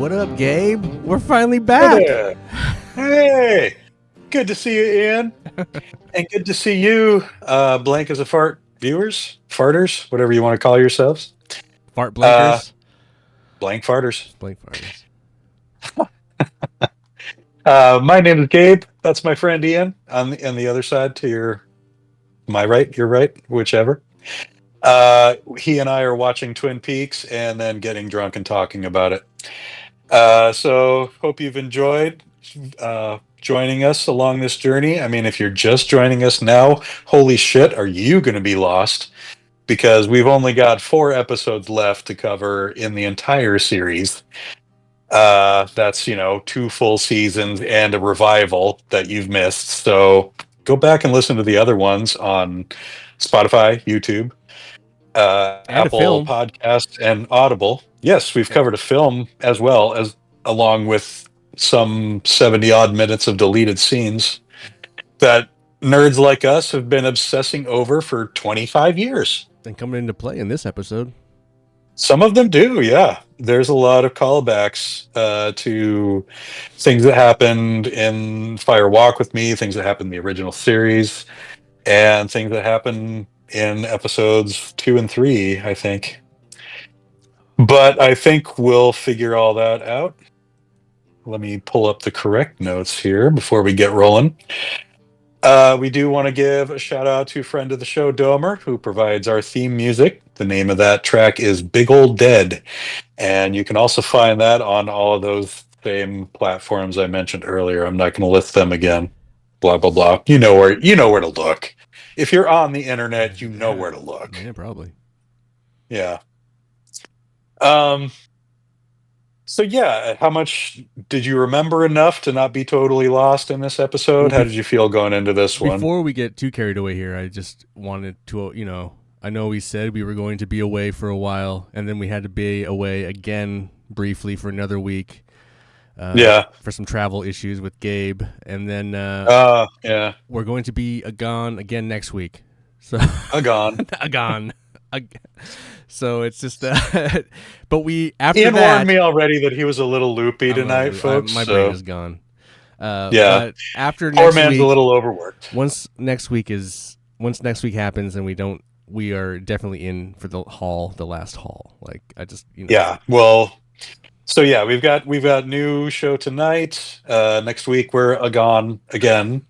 What up, Gabe? We're finally Hey back. there. Hey, good to see you, Ian, and good to see you, blank as a fart viewers, farters, whatever you want to call yourselves, Fart uh, blankers. blank farters. Blank farters. My name is Gabe. That's my friend Ian on the other side to my right, your right, whichever. He and I are watching Twin Peaks and then getting drunk and talking about it. So hope you've enjoyed joining us along this journey. I mean, if you're just joining us now, holy shit, are you going to be lost? Because we've only got 4 episodes left to cover in the entire series. That's, 2 full seasons and a revival that you've missed. So go back and listen to the other ones on Spotify, YouTube, And a Apple film. Podcasts, and Audible. Yes, we've covered a film as well, as along with some 70 odd minutes of deleted scenes that nerds like us have been obsessing over for 25 years. And coming into play in this episode. Some of them do, yeah. There's a lot of callbacks to things that happened in Fire Walk with Me, things that happened in the original series, and things that happen in episodes 2 and 3, I think. But I think we'll figure all that out. Let me pull up the correct notes here before we get rolling. We do want to give a shout out to friend of the show, Domer, who provides our theme music. The name of that track is Big Old Dead. And you can also find that on all of those same platforms I mentioned earlier. I'm not going to list them again. Blah, blah, blah. You know where to look. If you're on the internet, you know where to look. Yeah, probably. Yeah. So yeah, how much did you remember enough to not be totally lost in this episode? Well, How did you feel going into this one? Before we get too carried away here, I just wanted to, I know we said we were going to be away for a while, and then we had to be away again briefly for another week. For some travel issues with Gabe, and then we're going to be gone again next week. So gone. So it's just but we after Ian that warned me already that he was a little loopy tonight, folks. My brain is gone. But after poor next man's week, a little overworked. Once next week happens and we are definitely in for the last haul. Like I just Yeah. Well, so yeah, we've got new show tonight. Next week we're gone again.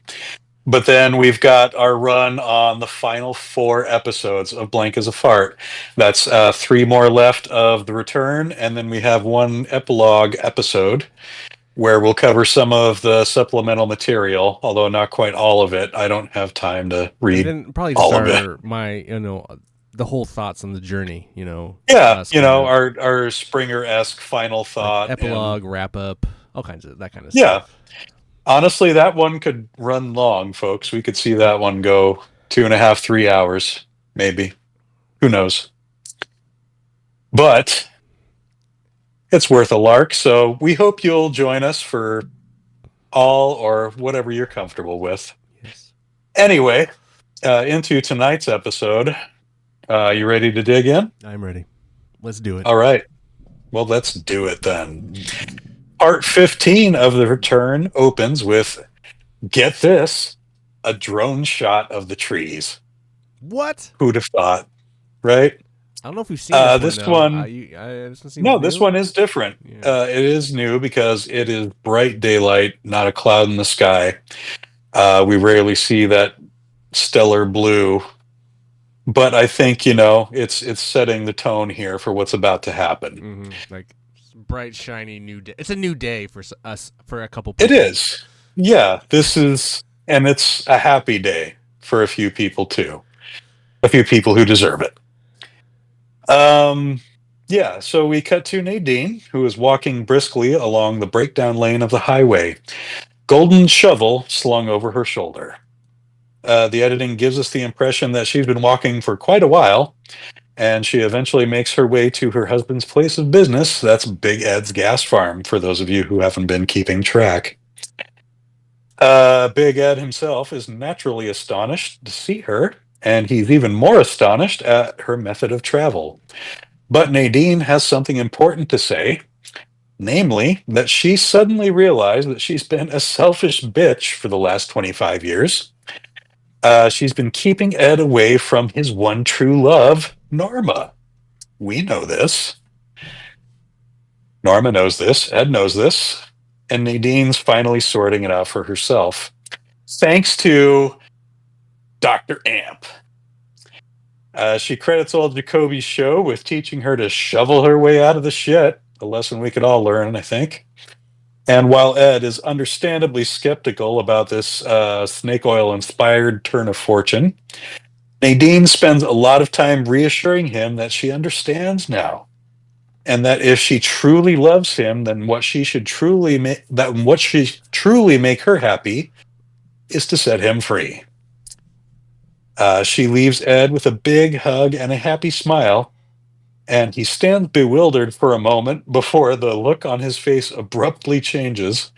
But then we've got our run on the final 4 episodes of Blank as a Fart. That's 3 more left of The Return, and then we have 1 epilogue episode where we'll cover some of the supplemental material, although not quite all of it. I don't have time to read and then probably all of it. The whole thoughts on the journey, Yeah, our Springer-esque final thought. Like epilogue, wrap up, all kinds of that kind of stuff. Yeah. Honestly, that one could run long, folks. We could see that one go 2.5, 3 hours, maybe. Who knows? But it's worth a lark, so we hope you'll join us for all or whatever you're comfortable with. Yes. Anyway, into tonight's episode. You ready to dig in? I'm ready. Let's do it. All right. Well, let's do it then. Part 15 of The Return opens with, get this, a drone shot of the trees. What? Who'd have thought, right? I don't know if we've seen this one. This one is different. Yeah. It is new because it is bright daylight, not a cloud in the sky. We rarely see that stellar blue. But I think, it's setting the tone here for what's about to happen. Mm-hmm. Like bright, shiny new day. It's a new day for us, for a couple people. It is. Yeah, and it's a happy day for a few people too. A few people who deserve it. Yeah, so we cut to Nadine, who is walking briskly along the breakdown lane of the highway, golden shovel slung over her shoulder. The editing gives us the impression that she's been walking for quite a while, and she eventually makes her way to her husband's place of business. That's Big Ed's gas farm, for those of you who haven't been keeping track. Big Ed himself is naturally astonished to see her, and he's even more astonished at her method of travel. But Nadine has something important to say, Namely, that she suddenly realized that she's been a selfish bitch for the last 25 years. She's been keeping Ed away from his one true love, Norma. We know this. Norma knows this. Ed knows this. And Nadine's finally sorting it out for herself. Thanks to Dr. Amp. She credits old Jacoby's show with teaching her to shovel her way out of the shit, a lesson we could all learn, I think. And while Ed is understandably skeptical about this snake oil inspired turn of fortune, Nadine spends a lot of time reassuring him that she understands now, and that if she truly loves him, then what she truly make her happy is to set him free. She leaves Ed with a big hug and a happy smile, and he stands bewildered for a moment before the look on his face abruptly changes,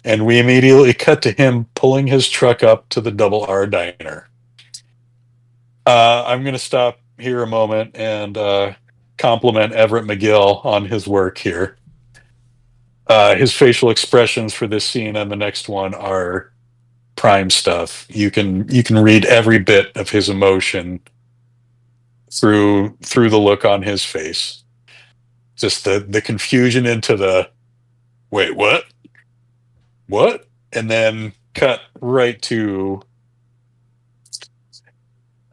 and we immediately cut to him pulling his truck up to the Double R Diner. I'm going to stop here a moment and compliment Everett McGill on his work here. His facial expressions for this scene and the next one are prime stuff. You can read every bit of his emotion through the look on his face. Just the confusion into the wait, what, and then cut right to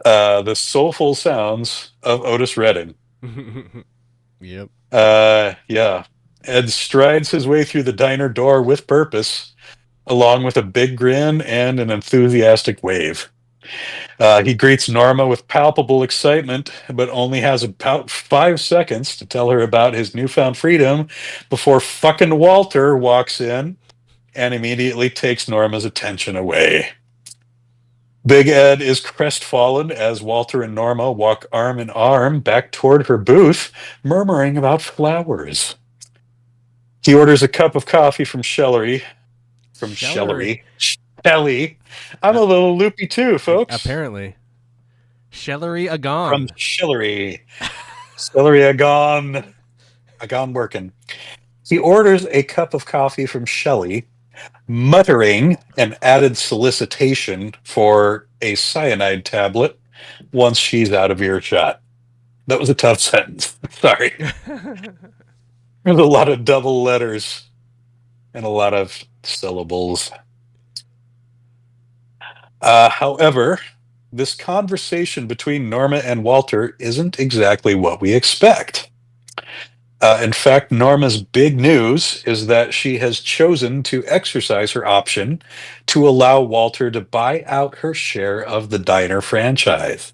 the soulful sounds of Otis Redding. Yep. Yeah. Ed strides his way through the diner door with purpose, along with a big grin and an enthusiastic wave. He greets Norma with palpable excitement, but only has about 5 seconds to tell her about his newfound freedom before fucking Walter walks in and immediately takes Norma's attention away. Big Ed is crestfallen as Walter and Norma walk arm in arm back toward her booth, murmuring about flowers. He orders a cup of coffee from Shellery. Shelly. I'm a little loopy too, folks. Apparently. Shellery Agon. From Shillery. Shillery Agon. Agon working. He orders a cup of coffee from Shelley, muttering an added solicitation for a cyanide tablet once she's out of earshot. That was a tough sentence. Sorry. There's a lot of double letters and a lot of syllables. However, this conversation between Norma and Walter isn't exactly what we expect. In fact, Norma's big news is that she has chosen to exercise her option to allow Walter to buy out her share of the diner franchise.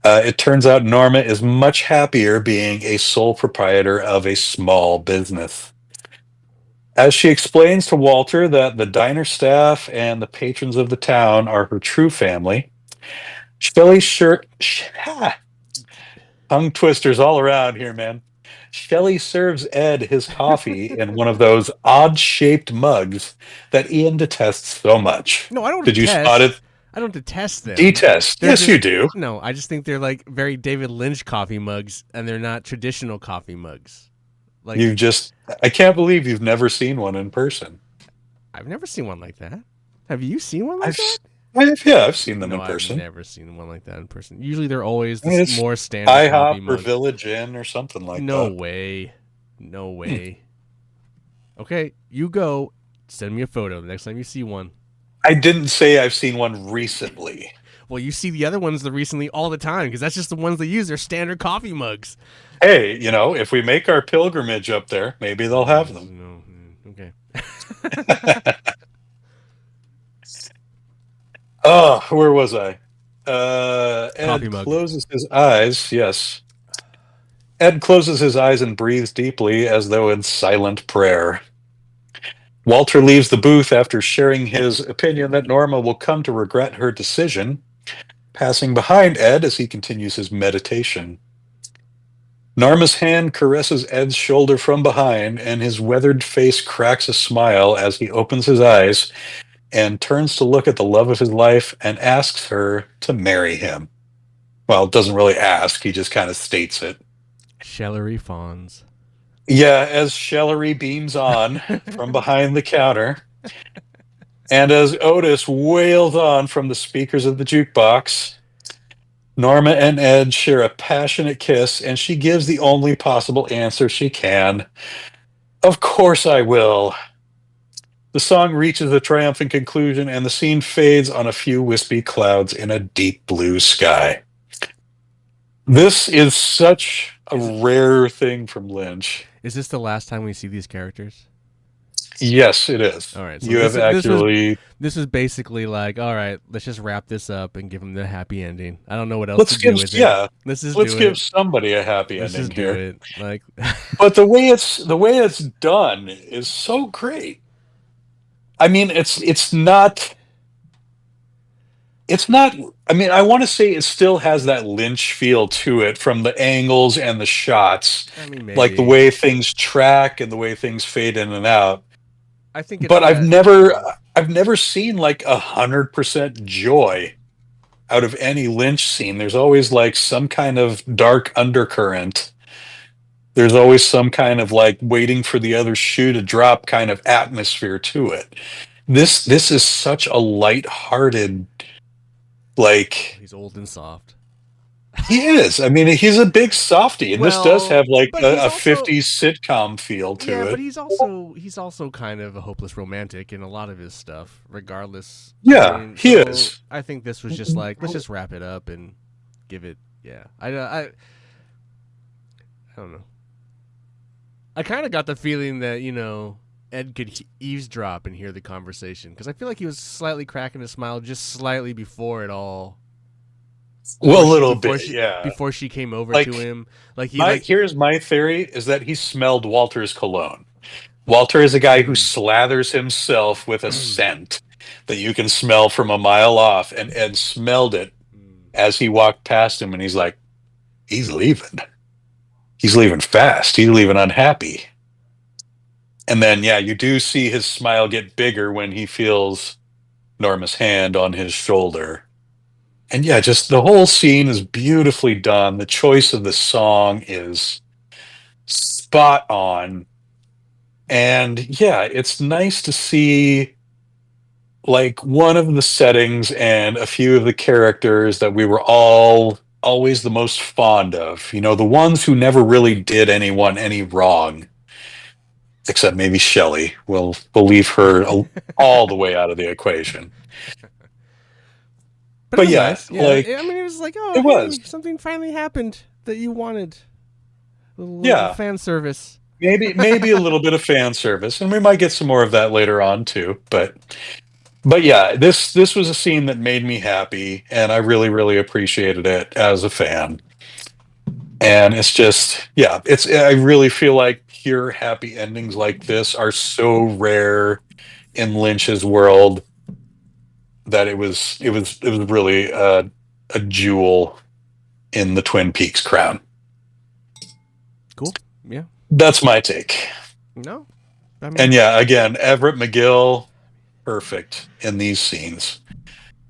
It turns out Norma is much happier being a sole proprietor of a small business. As she explains to Walter that the diner staff and the patrons of the town are her true family, tongue twisters all around here, man. Shelley serves Ed his coffee in one of those odd-shaped mugs that Ian detests so much. No, I don't Did detest. You spot it? I don't detest them. Detest. Yes, you do. No, I just think they're like very David Lynch coffee mugs, and they're not traditional coffee mugs. Like I can't believe you've never seen one in person. I've never seen one like that. Have you seen one like that? I've seen them in person. I've never seen one like that in person. Usually they're always more standard coffee mug. Or Village Inn or something like that. No way. Okay, you go. Send me a photo the next time you see one. I didn't say I've seen one recently. Well, you see the other ones recently all the time because that's just the ones they use. They're standard coffee mugs. Hey, if we make our pilgrimage up there, maybe they'll have them. No, okay. Oh, where was I? Ed closes his eyes. Yes. Ed closes his eyes and breathes deeply as though in silent prayer. Walter leaves the booth after sharing his opinion that Norma will come to regret her decision, passing behind Ed as he continues his meditation. Norma's hand caresses Ed's shoulder from behind, and his weathered face cracks a smile as he opens his eyes and turns to look at the love of his life and asks her to marry him. Well, doesn't really ask, he just kind of states it. Shellery Fawns. Yeah, as Shellery beams on from behind the counter, and as Otis wails on from the speakers of the jukebox, Norma and Ed share a passionate kiss, and she gives the only possible answer she can. Of course I will. The song reaches a triumphant conclusion, and the scene fades on a few wispy clouds in a deep blue sky. This is such a Is rare thing from Lynch. is this the last time we see these characters? Yes, it is. All right, so You have actually. this was basically like, all right, let's just wrap this up and give him the happy ending. I don't know what else to Let's do give with it. yeah. Let's just Let's do give it. somebody a happy Let's ending just do here. it. Like, But the way it's done is so great. I mean, it's not. I mean, I want to say it still has that Lynch feel to it from the angles and the shots, I mean, like the maybe. way things track and the way things fade in and out. I think it's But that. I've never seen like 100% joy out of any Lynch scene. There's always like some kind of dark undercurrent. There's always some kind of like waiting for the other shoe to drop kind of atmosphere to it. This is such a light-hearted, like, He's old and soft. he is. I mean, he's a big softy, and this does Well, have like but he's a also 50s sitcom feel yeah, to but it. he's also kind of a hopeless romantic in a lot of his stuff, regardless. I Yeah, mean, he so is. I think this was just like, let's just wrap it up and give it. Yeah, I don't know. I kind of got the feeling that Ed could eavesdrop and hear the conversation because I feel like he was slightly cracking a smile just slightly before it all. Well, a little bit, yeah. Before she came over to Like him, like he my like. here's my theory is that he smelled Walter's cologne. Walter is a guy who Mm, slathers himself with a scent that you can smell from a mile off, and Ed smelled it mm. as he walked past him, and he's like, he's leaving. He's leaving fast. He's leaving unhappy. And then, yeah, you do see his smile get bigger when he feels Norma's hand on his shoulder. And yeah, just the whole scene is beautifully done. The choice of the song is spot on. And yeah, it's nice to see like one of the settings and a few of the characters that we were all always the most fond of. You know, the ones who never really did anyone any wrong, except maybe Shelley. We'll leave her all the way out of the equation. But it But was yeah, nice. Yeah, like I mean, it was like, oh, it was. hey, something finally happened that you wanted. A little Yeah, fan service. maybe a little bit of fan service, and we might get some more of that later on too. But yeah, this was a scene that made me happy, and I really appreciated it as a fan. And it's just, yeah, it's I really feel like pure happy endings like this are so rare in Lynch's world that it was really a jewel in the Twin Peaks crown. Cool. Yeah. That's my take. No. I And mean, yeah, again, Everett McGill, perfect in these scenes.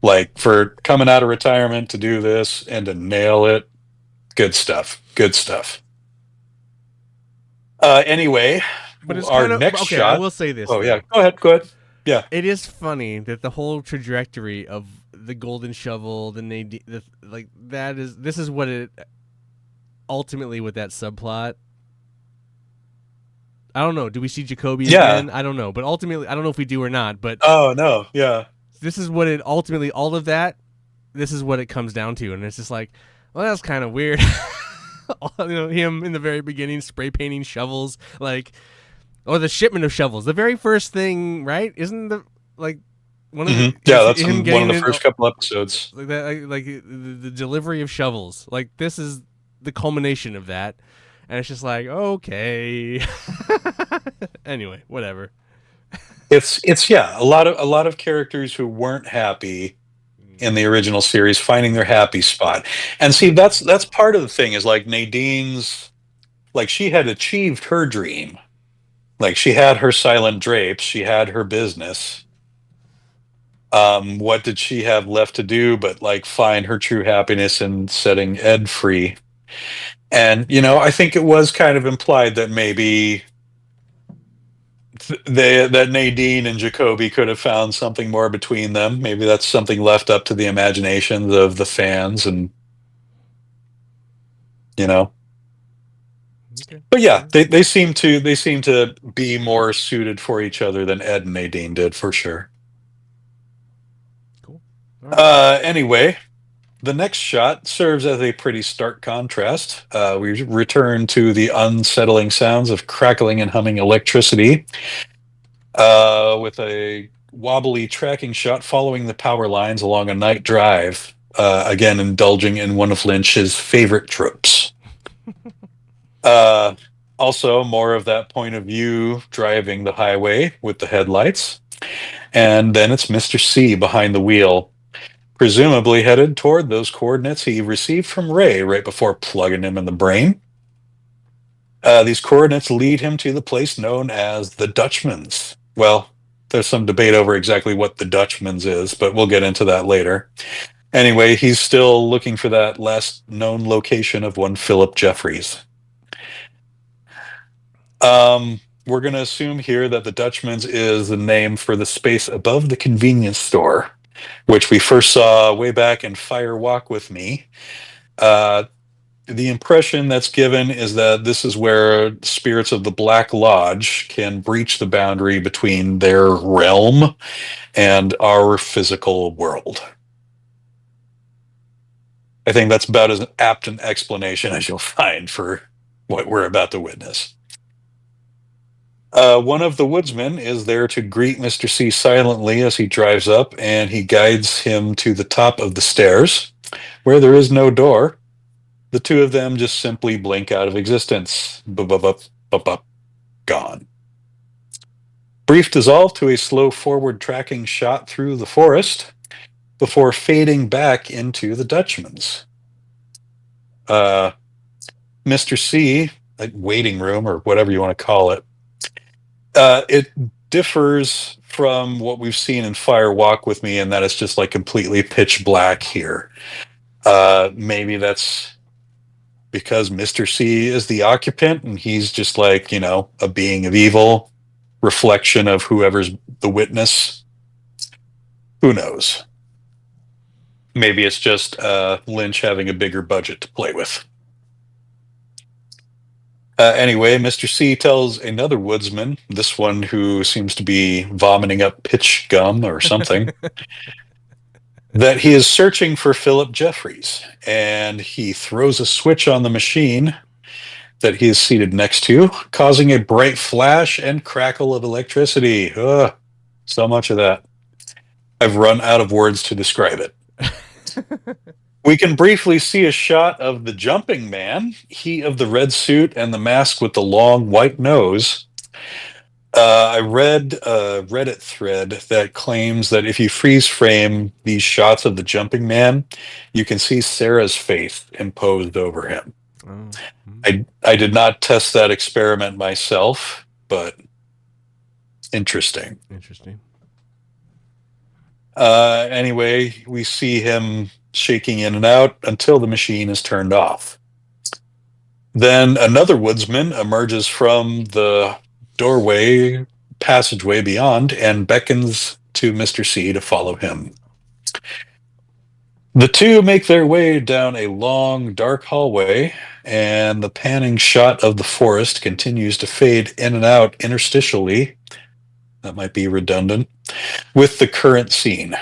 Like for coming out of retirement to do this and to nail it, good stuff. Good stuff. Anyway, but it's our kind of next okay. I shot. will say this Oh yeah, though. go ahead. Go ahead. Yeah. It is funny that the whole trajectory of the golden shovel, like that is this is what it ultimately with that subplot. I don't know. Do we see Jacoby Yeah. again? I don't know. But ultimately, I don't know if we do or not. But Oh no. Yeah. this is what it ultimately, all of that, this is what it comes down to. And it's just like, well, that's kind of weird. Him in the very beginning, spray painting shovels, like, or the shipment of shovels. The very first thing, right? Isn't the, like, one of the, Yeah, that's him one of getting the in, first couple episodes. like that, like the delivery of shovels. Like, this is the culmination of that. And it's just like, okay. Anyway, whatever. It's yeah, a lot of characters who weren't happy in the original series finding their happy spot. And see, that's part of the thing is like Nadine's like she had achieved her dream. Like she had her silent drapes, she had her business. What did she have left to do but like find her true happiness in setting Ed free? And, I think it was kind of implied that maybe that Nadine and Jacoby could have found something more between them. Maybe that's something left up to the imaginations of the fans, and you know. Okay. But yeah, Sure. they seem to be more suited for each other than Ed and Nadine did, for sure. Cool. All right. Anyway, the next shot serves as a pretty stark contrast. We return to the unsettling sounds of crackling and humming electricity, with a wobbly tracking shot following the power lines along a night drive. Again, indulging in one of Lynch's favorite tropes. Uh, Also, more of that point of view driving the highway with the headlights. And then it's Mr. C behind the wheel, presumably headed toward those coordinates he received from Ray right before plugging him in the brain. These coordinates lead him to the place known as the Dutchman's. Well, there's some debate over exactly what the Dutchman's is, but we'll get into that later. Anyway, he's still looking for that last known location of one Philip Jeffries. We're going to assume here that the Dutchman's is the name for the space above the convenience store, which we first saw way back in Fire Walk with Me. Uh, the impression that's given is that this is where spirits of the Black Lodge can breach the boundary between their realm and our physical world. I think that's about as apt an explanation as you'll find for what we're about to witness. One of the woodsmen is there to greet Mr. C silently as he drives up, and he guides him to the top of the stairs, where there is no door. The two of them just simply blink out of existence. Gone. Brief dissolve to a slow forward tracking shot through the forest before fading back into the Dutchman's. Mr. C, like waiting room or whatever you want to call it, it differs from what we've seen in Fire Walk with Me in that it's just like completely pitch black here. Maybe that's because Mr. C is the occupant and he's just like, a being of evil, reflection of whoever's the witness. Who knows? Maybe it's just Lynch having a bigger budget to play with. Anyway, Mr. C tells another woodsman, this one who seems to be vomiting up pitch gum or something, that he is searching for Philip Jeffries, and he throws a switch on the machine that he is seated next to, causing a bright flash and crackle of electricity. Ugh, so much of that. I've run out of words to describe it. We can briefly see a shot of the jumping man, he of the red suit and the mask with the long white nose. I read a Reddit thread that claims that if you freeze frame these shots of the jumping man, you can see Sarah's face imposed over him. Oh. I did not test that experiment myself, but interesting. Interesting. Anyway, we see him shaking in and out until the machine is turned off. Then another woodsman emerges from the doorway passageway beyond and beckons to Mr. C to follow him. The two make their way down a long, dark hallway, and the panning shot of the forest continues to fade in and out interstitially. That might be redundant with the current scene.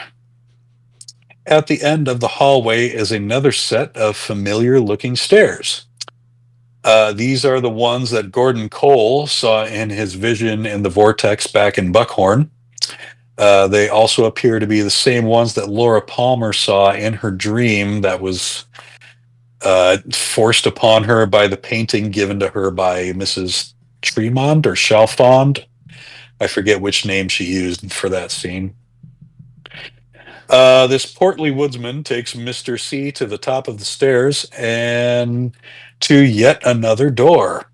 At the end of the hallway is another set of familiar looking stairs. These are the ones that Gordon Cole saw in his vision in the vortex back in Buckhorn. They also appear to be the same ones that Laura Palmer saw in her dream that was forced upon her by the painting given to her by Mrs. Tremont or Chalfond. I forget which name she used for that scene. This portly woodsman takes Mr. C to the top of the stairs and to yet another door,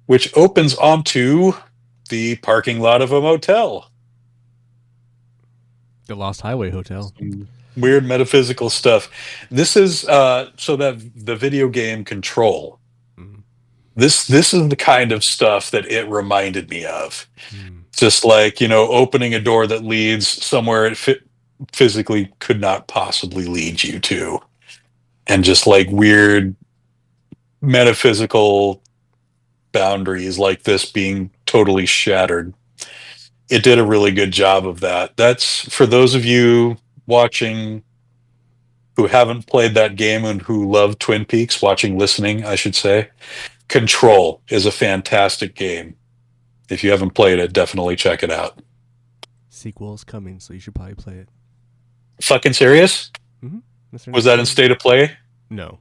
which opens onto the parking lot of a motel. The Lost Highway Hotel. Weird metaphysical stuff. This is so that the video game Control This is the kind of stuff that it reminded me of. Hmm. Just like, opening a door that leads somewhere physically could not possibly lead you to, and just like weird metaphysical boundaries like this being totally shattered. It did a really good job of that. That's for those of you watching who haven't played that game and who love Twin Peaks, listening, I should say. Control is a fantastic game. If you haven't played it, definitely check it out. Sequel is coming, so you should probably play it. Fucking serious? Mm-hmm. Was that in State of Play? No.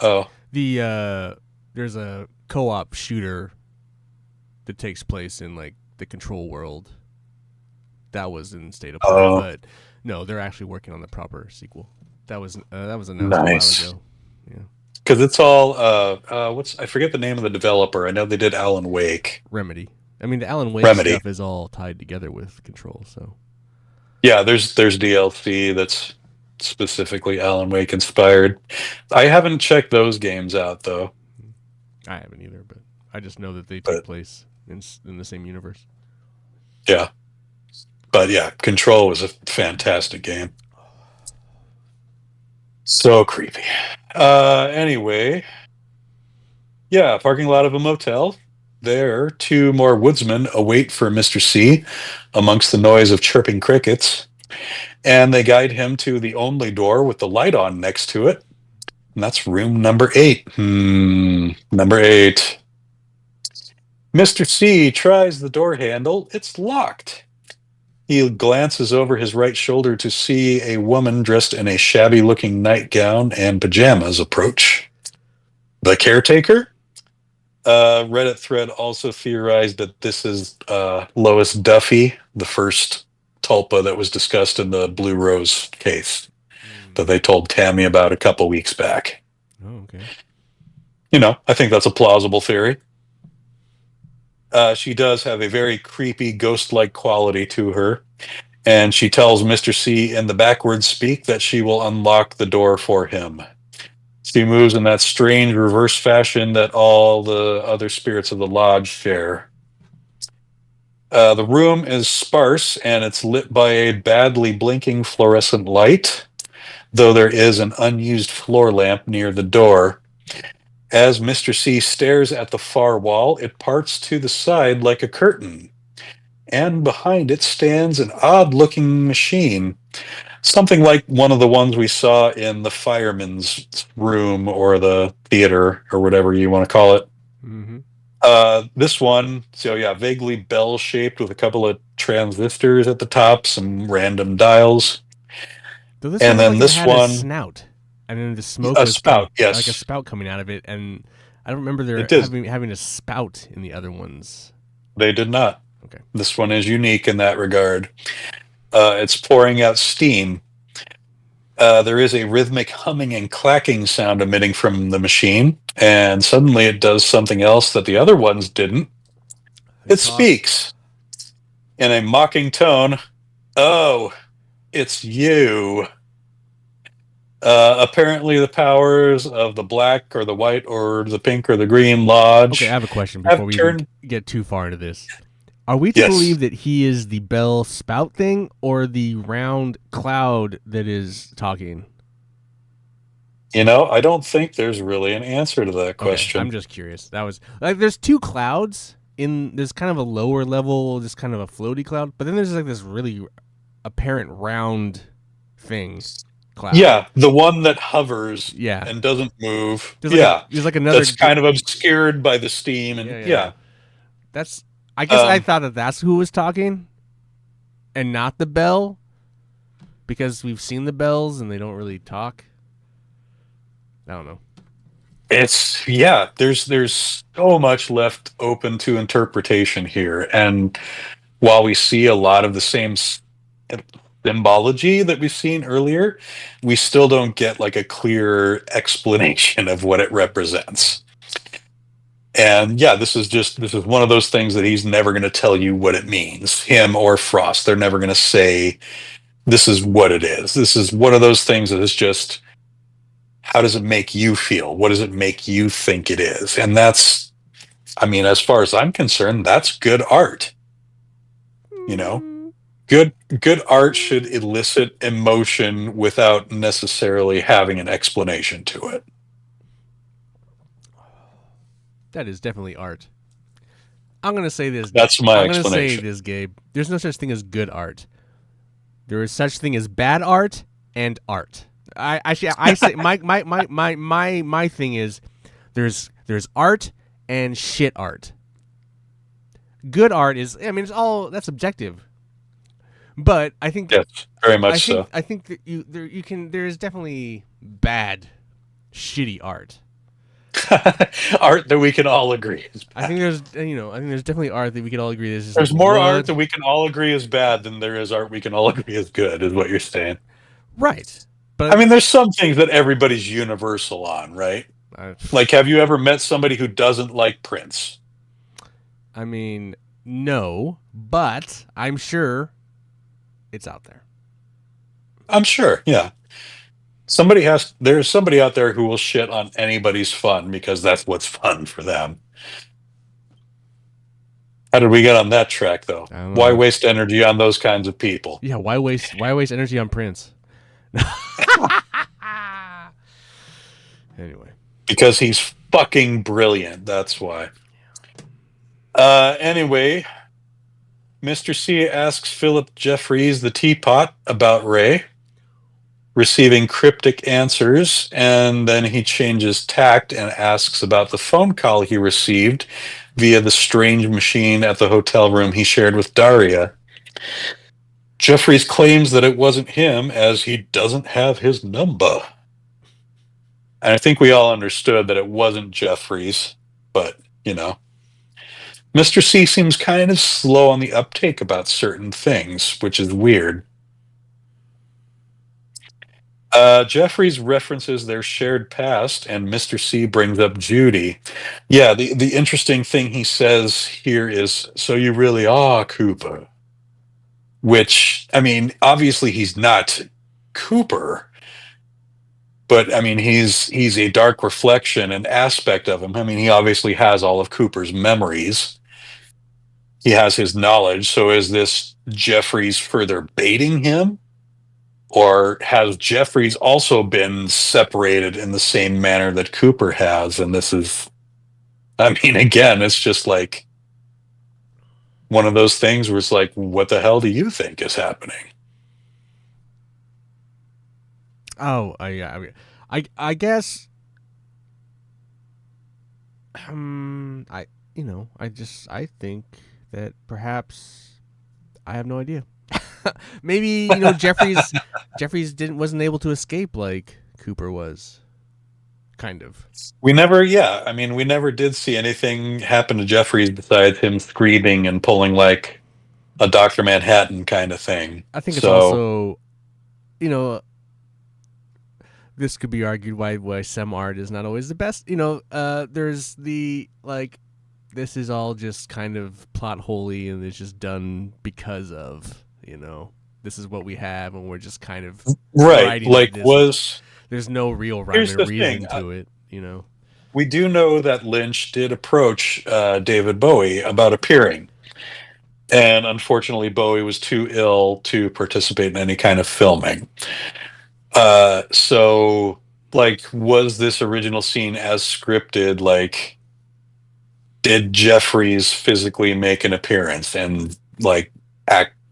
Oh. There's a co-op shooter that takes place in like the Control world. That was in State of Play, but no, they're actually working on the proper sequel. That was announced a while ago. Yeah. Because it's all I forget the name of the developer. I know they did Alan Wake. Remedy. I mean, the Alan Wake stuff is all tied together with Control. So yeah, there's DLC that's specifically Alan Wake inspired. I haven't checked those games out though. I haven't either, but I just know that they take place in the same universe. Yeah, but yeah, Control was a fantastic game. So creepy. Anyway, yeah, parking lot of a motel. There, two more woodsmen await for Mr. C amongst the noise of chirping crickets, and they guide him to the only door with the light on next to it, and that's room number 8. Number 8. Mr. C tries the door handle. It's locked. He glances over his right shoulder to see a woman dressed in a shabby-looking nightgown and pajamas approach. The caretaker? Reddit thread also theorized that this is Lois Duffy, the first tulpa that was discussed in the Blue Rose case that they told Tammy about a couple weeks back. Oh, okay. I think that's a plausible theory. She does have a very creepy, ghost-like quality to her, and she tells Mr. C in the backwards speak that she will unlock the door for him. She moves in that strange reverse fashion that all the other spirits of the lodge share. The room is sparse, and it's lit by a badly blinking fluorescent light, though there is an unused floor lamp near the door. As Mr. C stares at the far wall, it parts to the side like a curtain, and behind it stands an odd-looking machine, something like one of the ones we saw in the fireman's room or the theater or whatever you want to call it. Mm-hmm. This one, vaguely bell-shaped with a couple of transistors at the top, some random dials. And then this one had a snout. And then the smoke was spout, yes. Like a spout coming out of it, and I don't remember there having a spout in the other ones. They did not. Okay. This one is unique in that regard. It's pouring out steam. There is a rhythmic humming and clacking sound emitting from the machine, and suddenly it does something else that the other ones didn't. It speaks in a mocking tone. Oh, it's you. Apparently the powers of the black or the white or the pink or the green lodge. Okay, I have a question before we get too far into this. Are we to believe that he is the bell spout thing or the round cloud that is talking? I don't think there's really an answer to that question. I'm just curious. That was like there's two clouds there's kind of a lower level, just kind of a floaty cloud, but then there's like this really apparent round thing. Cloud. Yeah, the one that hovers and doesn't move. There's like another that's kind of obscured by the steam and That's I guess I thought that's who was talking and not the bell because we've seen the bells and they don't really talk. I don't know. It's there's so much left open to interpretation here, and while we see a lot of the same symbology that we've seen earlier, we still don't get like a clear explanation of what it represents. And this is one of those things that he's never going to tell you what it means. Him or Frost, they're never going to say this is what it is. This is one of those things that is just how does it make you feel? What does it make you think it is? And that's, I mean, as far as I'm concerned, that's good art. You know, good art should elicit emotion without necessarily having an explanation to it. That is definitely art. I'm gonna say this. That's my I'm gonna say explanation. this, Gabe. There's no such thing as good art. There is such thing as bad art and art. I say my thing is there's art and shit art. Good art is, I mean, it's all that's subjective. But I think Yes, very much so. I think that there's definitely bad shitty art. Art that we can all agree is I think bad. there's definitely art that we could all agree this is There's like more art wood. that we can all agree is bad than there is art we can all agree is good, is what you're saying. Right. I But mean, there's some things that everybody's universal on, right? uh, Like, have you ever met somebody who doesn't like Prince? I mean, no, but I'm sure it's out there. I'm sure, yeah. There's somebody out there who will shit on anybody's fun because that's what's fun for them. How did we get on that track, though? I don't Why know. waste energy on those kinds of people? Yeah, why waste energy on Prince? Anyway. Because he's fucking brilliant. That's why. Anyway, Mr. C asks Philip Jeffries, the teapot, about Ray, receiving cryptic answers, and then he changes tact and asks about the phone call he received via the strange machine at the hotel room he shared with Daria. Jeffries claims that it wasn't him as he doesn't have his number. And I think we all understood that it wasn't Jeffries, but, you know. Mr. C seems kind of slow on the uptake about certain things, which is weird. Jeffries references their shared past, and Mr. C brings up Judy. Yeah, the interesting thing he says here is, so you really are Cooper. Which, I mean, obviously he's not Cooper, but I mean, he's a dark reflection, an aspect of him. I mean, he obviously has all of Cooper's memories. He has his knowledge. So is this Jeffries further baiting him? Or has Jeffries also been separated in the same manner that Cooper has? And this is, I mean, again, it's just like one of those things where it's like, what the hell do you think is happening? Oh, yeah. I guess. I I think that perhaps I have no idea. Maybe Jeffries wasn't able to escape like Cooper was, kind of. We never, yeah, I mean, we never did see anything happen to Jeffries besides him screaming and pulling like a Dr. Manhattan kind of thing. I think it's So, also, you know, this could be argued why some art is not always the best. There's the like, this is all just kind of plot holy and it's just done because of this is what we have and we're just kind of right, writing like, this. was, There's no real rhyme here's and the thing. reason to it. We do know that Lynch did approach David Bowie about appearing. And unfortunately, Bowie was too ill to participate in any kind of filming. So, like, was this original scene as scripted? Like, did Jeffries physically make an appearance and, like,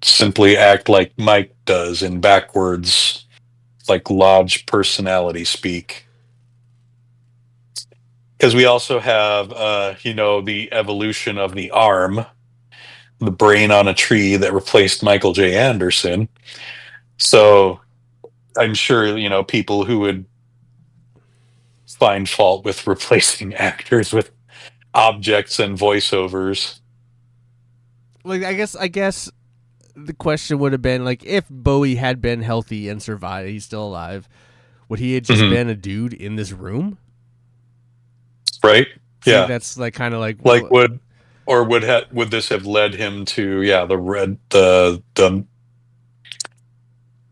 simply act like Mike does in backwards, like, lodge personality speak? Because we also have, the evolution of the arm, the brain on a tree that replaced Michael J. Anderson. So I'm sure, people who would find fault with replacing actors with objects and voiceovers. Like, I guess the question would have been like, if Bowie had been healthy and survived, he's still alive, would he have just Mm-hmm. been a dude in this room? Right? See, Yeah. that's like kind of like Like would this have led him to the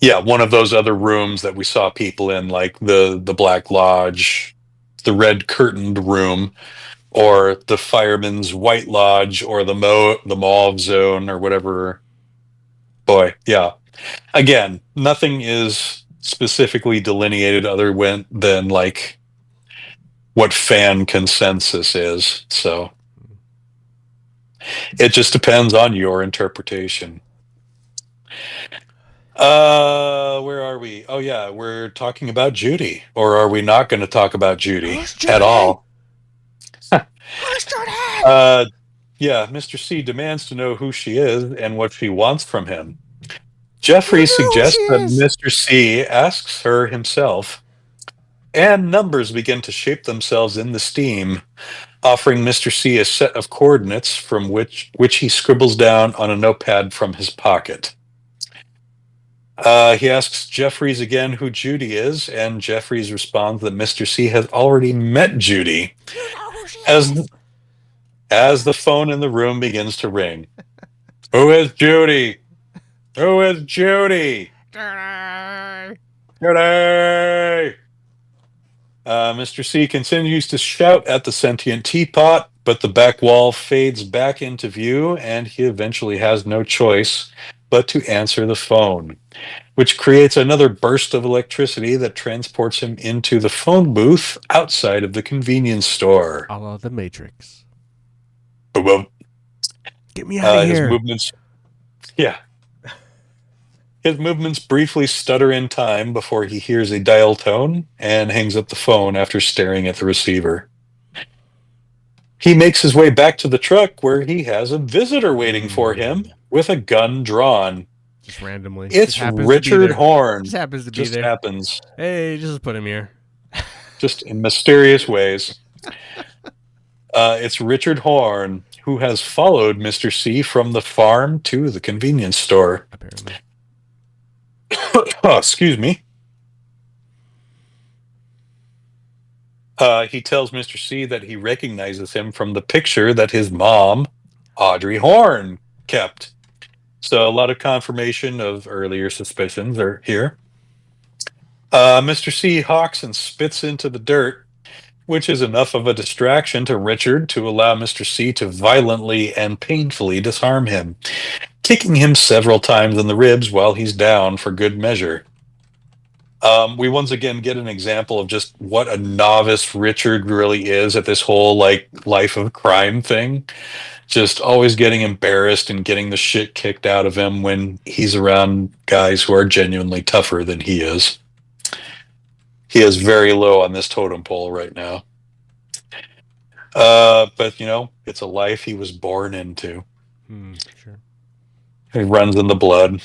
Yeah, one of those other rooms that we saw people in, like the Black Lodge, the red curtained room, or the Fireman's White Lodge, or the Mauve Zone, or whatever. Boy, yeah. Again, nothing is specifically delineated than like what fan consensus is. So it just depends on your interpretation. Where are we? Oh yeah, we're talking about Judy, or are we not going to talk about Judy Who's at Judy? all? Who's Judy? Uh, yeah, Mr. C demands to know who she is and what she wants from him. You Jeffrey know who she suggests that is. Mr. C asks her himself, and numbers begin to shape themselves in the steam, offering Mr. C a set of coordinates from which he scribbles down on a notepad from his pocket. He asks Jeffries again who Judy is, and Jeffries responds that Mr. C has already met Judy You know who she as is. as the phone in the room begins to ring. Who is Judy? Who is Judy? Judy. Judy! Mr. C continues to shout at the sentient teapot, but the back wall fades back into view, and he eventually has no choice but to answer the phone, which creates another burst of electricity that transports him into the phone booth outside of the convenience store. A la the Matrix. Boom. Get me out of His here. movements, yeah, his movements briefly stutter in time before he hears a dial tone and hangs up the phone after staring at the receiver. He makes his way back to the truck where he has a visitor waiting for him with a gun drawn. Just randomly. Just It's happens to be Richard there. Horn. Just happens to be Just there. happens, Hey, just put him here. just in mysterious ways. It's Richard Horn who has followed Mr. C from the farm to the convenience store. Apparently. Oh, excuse me. He tells Mr. C that he recognizes him from the picture that his mom, Audrey Horn, kept. So a lot of confirmation of earlier suspicions are here. Mr. C hawks and spits into the dirt, which is enough of a distraction to Richard to allow Mr. C to violently and painfully disarm him, kicking him several times in the ribs while he's down for good measure. We once again get an example of just what a novice Richard really is at this whole like life of crime thing. Just always getting embarrassed and getting the shit kicked out of him when he's around guys who are genuinely tougher than he is. He is very low on this totem pole right now. But, it's a life he was born into. Sure. It runs in the blood.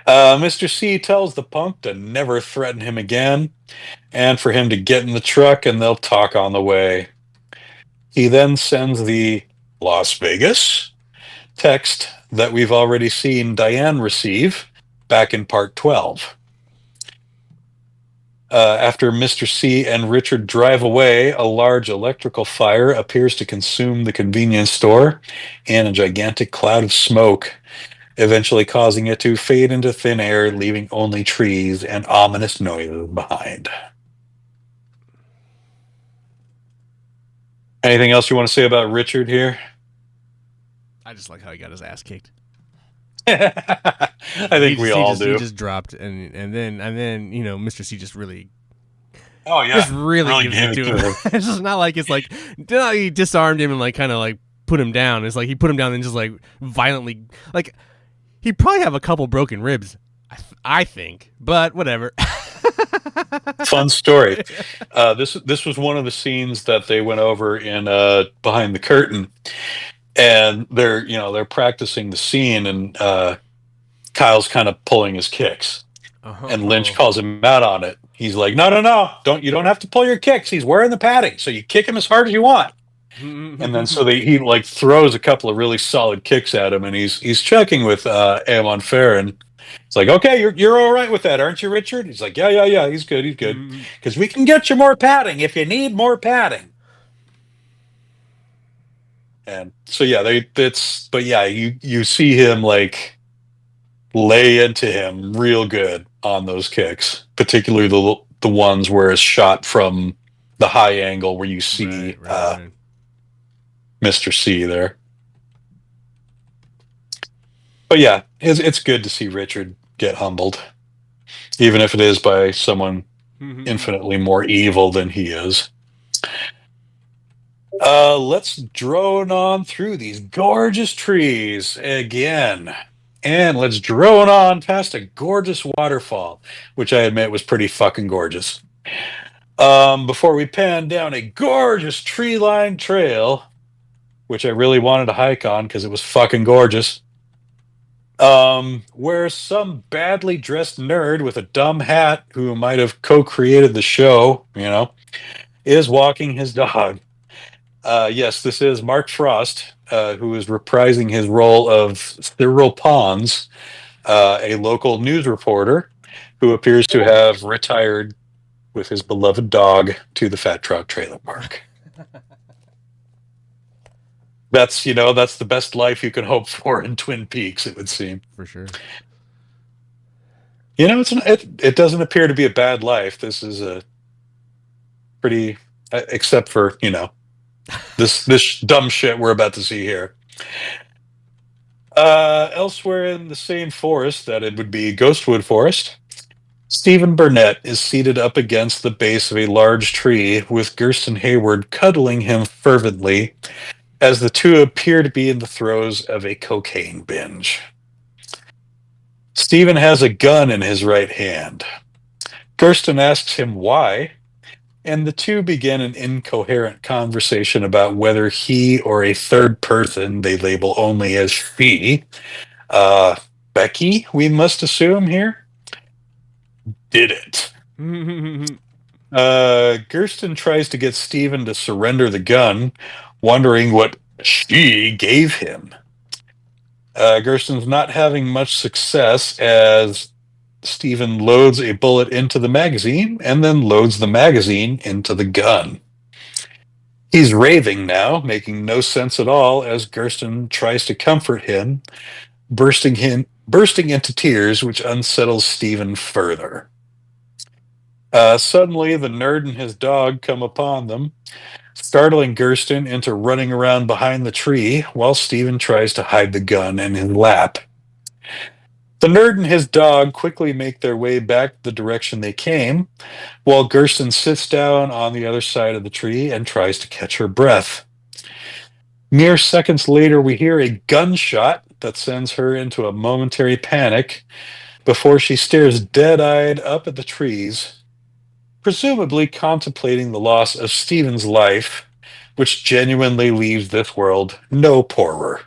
Mr. C tells the punk to never threaten him again and for him to get in the truck and they'll talk on the way. He then sends the Las Vegas text that we've already seen Diane receive back in part 12. After Mr. C and Richard drive away, a large electrical fire appears to consume the convenience store in a gigantic cloud of smoke, eventually causing it to fade into thin air, leaving only trees and ominous noises behind. Anything else you want to say about Richard here? I just like how he got his ass kicked. I think we all do. He just dropped, and then Mr. C just really, Oh yeah, just really gives gave it to him. It's just not like he disarmed him and like kind of like put him down. It's like he put him down and just like violently, like he'd probably have a couple broken ribs, I think, but whatever. Fun story. This was one of the scenes that they went over in Behind the Curtain, and they're practicing the scene, and Kyle's kind of pulling his kicks, and Lynch calls him out on it. He's like, no, you don't have to pull your kicks. He's wearing the padding, so you kick him as hard as you want. And then he like throws a couple of really solid kicks at him, and he's checking with Amon Fair, and it's like, okay, you're all right with that, aren't you, Richard? He's like, yeah, he's good, because we can get you more padding if you need more padding. And so yeah, you see him like lay into him real good on those kicks, particularly the ones where it's shot from the high angle where you see Right. Mr. C there. But yeah, it's good to see Richard get humbled, even if it is by someone infinitely more evil than he is. Let's drone on through these gorgeous trees again. And let's drone on past a gorgeous waterfall, which I admit was pretty fucking gorgeous. Before we pan down a gorgeous tree-lined trail, which I really wanted to hike on because it was fucking gorgeous, where some badly dressed nerd with a dumb hat who might have co-created the show, is walking his dog. Yes, this is Mark Frost, who is reprising his role of Cyril Pons, a local news reporter who appears to have retired with his beloved dog to the Fat Trout Trailer Park. That's the best life you can hope for in Twin Peaks, it would seem. For sure. It doesn't appear to be a bad life. This is a pretty, except for this dumb shit we're about to see here. Elsewhere in the same forest that it would be Ghostwood Forest, Stephen Burnett is seated up against the base of a large tree with Gersten Hayward cuddling him fervently as the two appear to be in the throes of a cocaine binge. Stephen has a gun in his right hand. Gersten asks him why, and the two begin an incoherent conversation about whether he or a third person they label only as she, Becky, we must assume here, did it. Gersten tries to get Stephen to surrender the gun, wondering what she gave him. Gersten's not having much success as Stephen loads a bullet into the magazine and then loads the magazine into the gun. He's raving now, making no sense at all as Gersten tries to comfort him, bursting into tears, which unsettles Stephen further. Suddenly, the nerd and his dog come upon them, startling Gersten into running around behind the tree while Stephen tries to hide the gun in his lap. The nerd and his dog quickly make their way back the direction they came, while Gersten sits down on the other side of the tree and tries to catch her breath. Mere seconds later, we hear a gunshot that sends her into a momentary panic before she stares dead-eyed up at the trees, presumably contemplating the loss of Stephen's life, which genuinely leaves this world no poorer.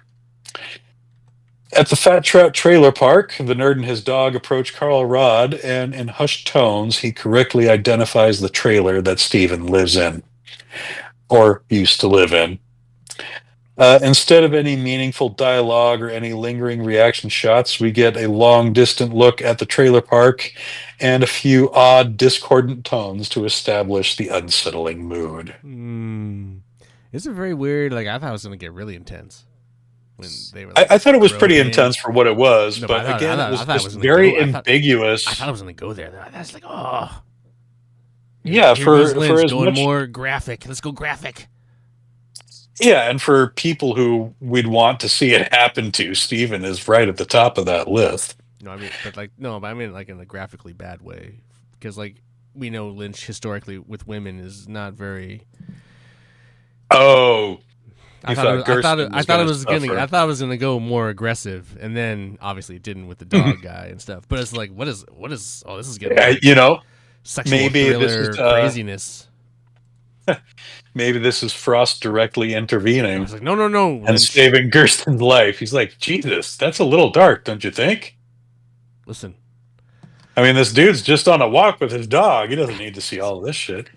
At the Fat Trout Trailer Park, the nerd and his dog approach Carl Rod, and in hushed tones, he correctly identifies the trailer that Stephen lives in, or used to live in. Instead of any meaningful dialogue or any lingering reaction shots, we get a long, distant look at the trailer park and a few odd, discordant tones to establish the unsettling mood. It's a very weird. I thought it was going to get really intense. When they were, I thought it was pretty intense for what it was, no, but again, it was just very ambiguous. I thought it was going to go there. That's like, oh, yeah. For as going much more graphic. Let's go graphic. Yeah, and for people who we'd want to see it happen to, Stephen is right at the top of that list. No, I mean in a graphically bad way, because we know Lynch historically with women is not very. Oh, I thought it was gonna go more aggressive, and then obviously it didn't with the dog guy and stuff. But it's like, what is? Oh, this is getting sexual maybe thriller this is, craziness. Maybe this is Frost directly intervening. I was like, no, and saving Gersten's life. He's like, Jesus, that's a little dark, don't you think? Listen, I mean, this dude's just on a walk with his dog. He doesn't need to see all of this shit.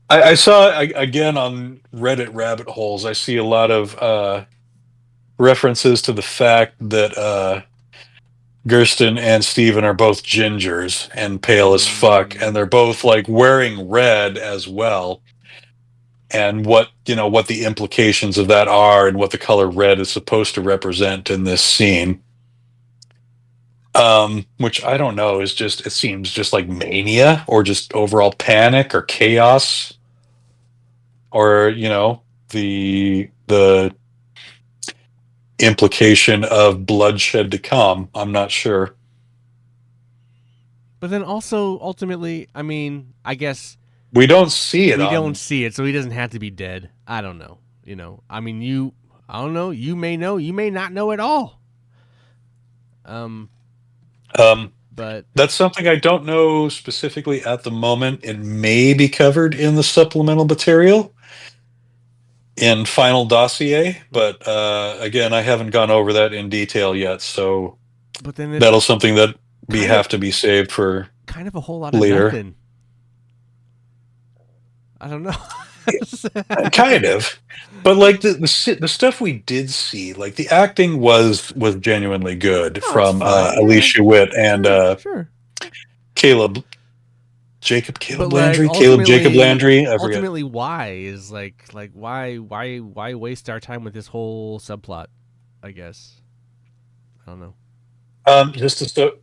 I saw, again, on Reddit rabbit holes, I see a lot of references to the fact that Gersten and Stephen are both gingers and pale as fuck, and they're both wearing red as well. And what the implications of that are, and what the color red is supposed to represent in this scene. which I don't know is just, it seems just like mania or just overall panic or chaos, or the implication of bloodshed to come. I'm not sure. But then also, ultimately, I mean, I guess We don't see it we don't on. see it, so he doesn't have to be dead. I don't know. I mean, I don't know. You may know. You may not know at all. Um, Um, but that's something I don't know specifically at the moment. It may be covered in the supplemental material in final dossier, but again, I haven't gone over that in detail yet. So then it's that'll something that we kind of have to be saved for kind of a whole lot of later. nothing. I don't know. Kind of, but like the stuff we did see, like the acting was genuinely good Oh, it's from fine. Yeah, Alicia Witt and sure, sure. Caleb But Caleb like Landry, Caleb Jacob Landry. I forget. ultimately, why is like why waste our time with this whole subplot? I guess I don't know.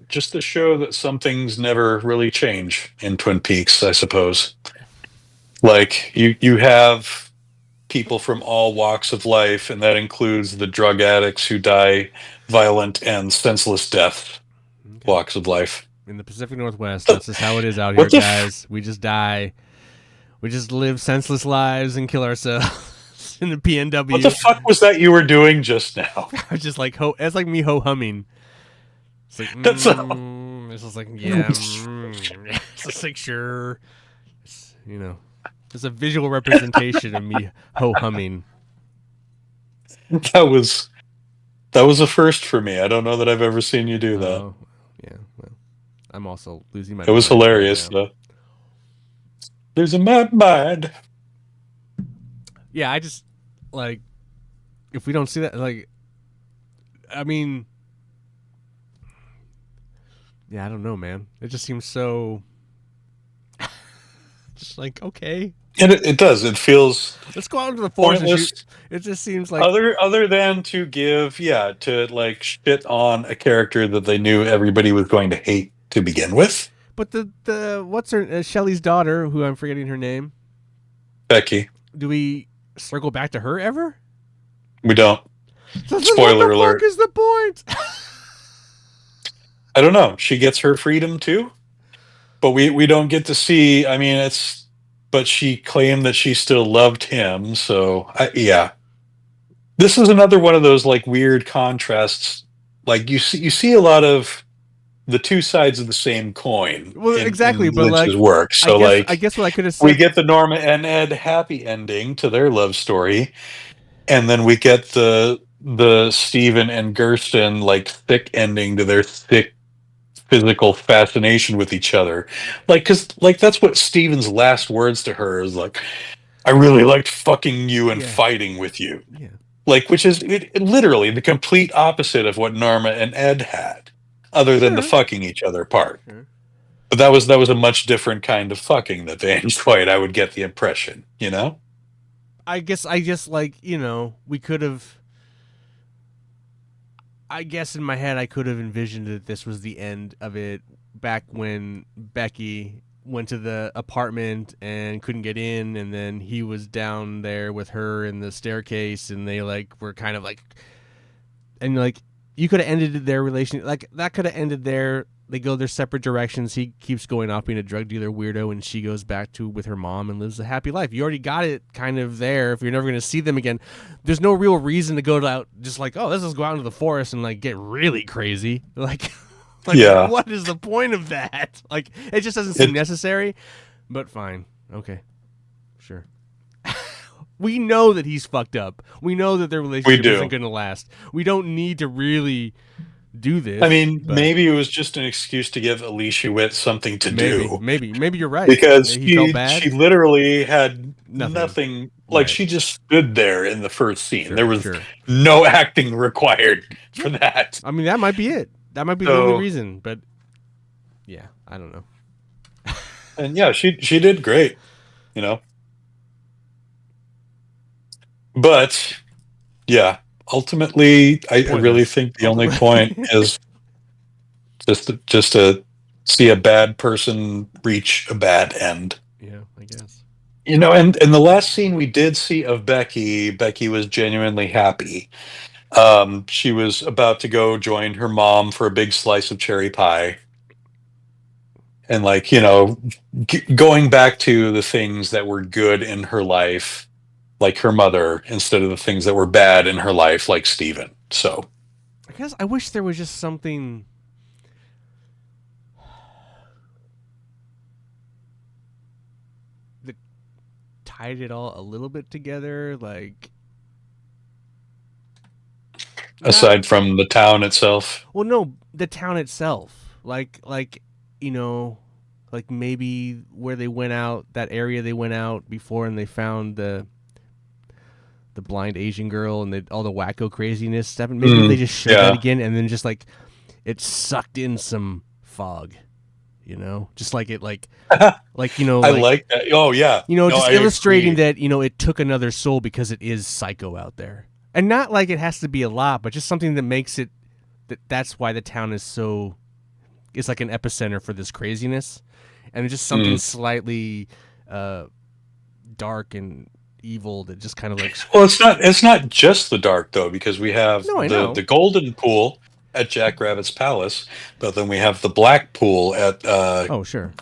Just to show that some things never really change in Twin Peaks, I suppose. Like you have people from all walks of life, and that includes the drug addicts who die violent and senseless death Okay. walks of life. In the Pacific Northwest, What that's just how it is out here, what the f- guys. We just die. We just live senseless lives and kill ourselves in the what the PNW. fuck was that you were doing just now? I just like it's like me humming. It's like That's it's just like yeah, it's just like sure, it's a visual representation of me humming. that was that was a first for me. I don't know that I've ever seen you do that. Oh, yeah. Well, I'm also losing my It was mind right hilarious now. though. There's a mad mind. Yeah, I just like if we don't see that, like, I mean, yeah, I don't know, man. It just seems so, just like okay, And it does. It feels let's go out into the forest and shoot. pointless. It just seems like, Other than to give, yeah, to like shit on a character that they knew everybody was going to hate to begin with. but the what's her Shelly's daughter, who I'm forgetting her name. Becky. Do we circle back to her ever? We don't. So then what the Spoiler fuck alert. is the point? I don't know. She gets her freedom too, but we don't get to see. I mean, it's but she claimed that she still loved him. So yeah, this is another one of those like weird contrasts. Like you see a lot of the two sides of the same coin Well, exactly, in but Lynch's like, work. So I like guess what I could have we said. get the Norma and Ed happy ending to their love story, and then we get the Steven and Gersten like thick ending to their thick physical fascination with each other. Like, because like that's what Steven's last words to her is like, "I really liked fucking you and Yeah, fighting with you." yeah, Like, which is literally the complete opposite of what Norma and Ed had, other than the sure, fucking each other part. sure. But that was a much different kind of fucking that they enjoyed. I would get the impression, you know. I guess like we could have. I guess in my head I could have envisioned that this was the end of it back when Becky went to the apartment and couldn't get in, and then he was down there with her in the staircase, and they like were kind of like, and like you could have ended their relation like that could have ended there. They go their separate directions. He keeps going off being a drug dealer weirdo, and she goes back to with her mom and lives a happy life. You already got it kind of there. If you're never going to see them again, there's no real reason to go out just like, oh, let's just go out into the forest and like get really crazy. Like, like Yeah, what is the point of that? Like, it just doesn't seem it necessary. But fine, okay, sure. We know that he's fucked up. We know that their we relationship isn't do. going to last. We don't need to really do I this, mean, but maybe it was just an excuse to give Alicia Witt something to maybe, do, maybe you're right. because He felt she bad. literally had Nothing. nothing. Like, Right. she just stood there in the first scene. There Sure. was Sure. no acting required for Yeah. that. I mean, that might be it. That might be the only So, reason. But yeah, I don't know. and yeah, she did great, you know. But yeah, ultimately, I really Pointless. think the only point Ultimately. is just to see a bad person reach a bad end. Yeah, I guess. And the last scene we did see of Becky was genuinely happy. She was about to go join her mom for a big slice of cherry pie. And going back to the things that were good in her life, like her mother, instead of the things that were bad in her life, like Steven. So I guess I wish there was just something that tied it all a little bit together, like aside from the town itself. Well, no, the town itself, you know, like maybe where they went out, that area they went out before, and they found the blind Asian girl and all the wacko craziness stuff. And maybe they just showed that again, and then just like it sucked in some fog, just like it I like that. Oh yeah, just illustrating that it took another soul because it is psycho out there. And not like it has to be a lot, but just something that makes it that's why the town is like an epicenter for this craziness. And it's just something slightly dark and evil that just kind of like. Well, it's not just the dark though, because we have the golden pool at Jack Rabbit's palace, but then we have the black pool at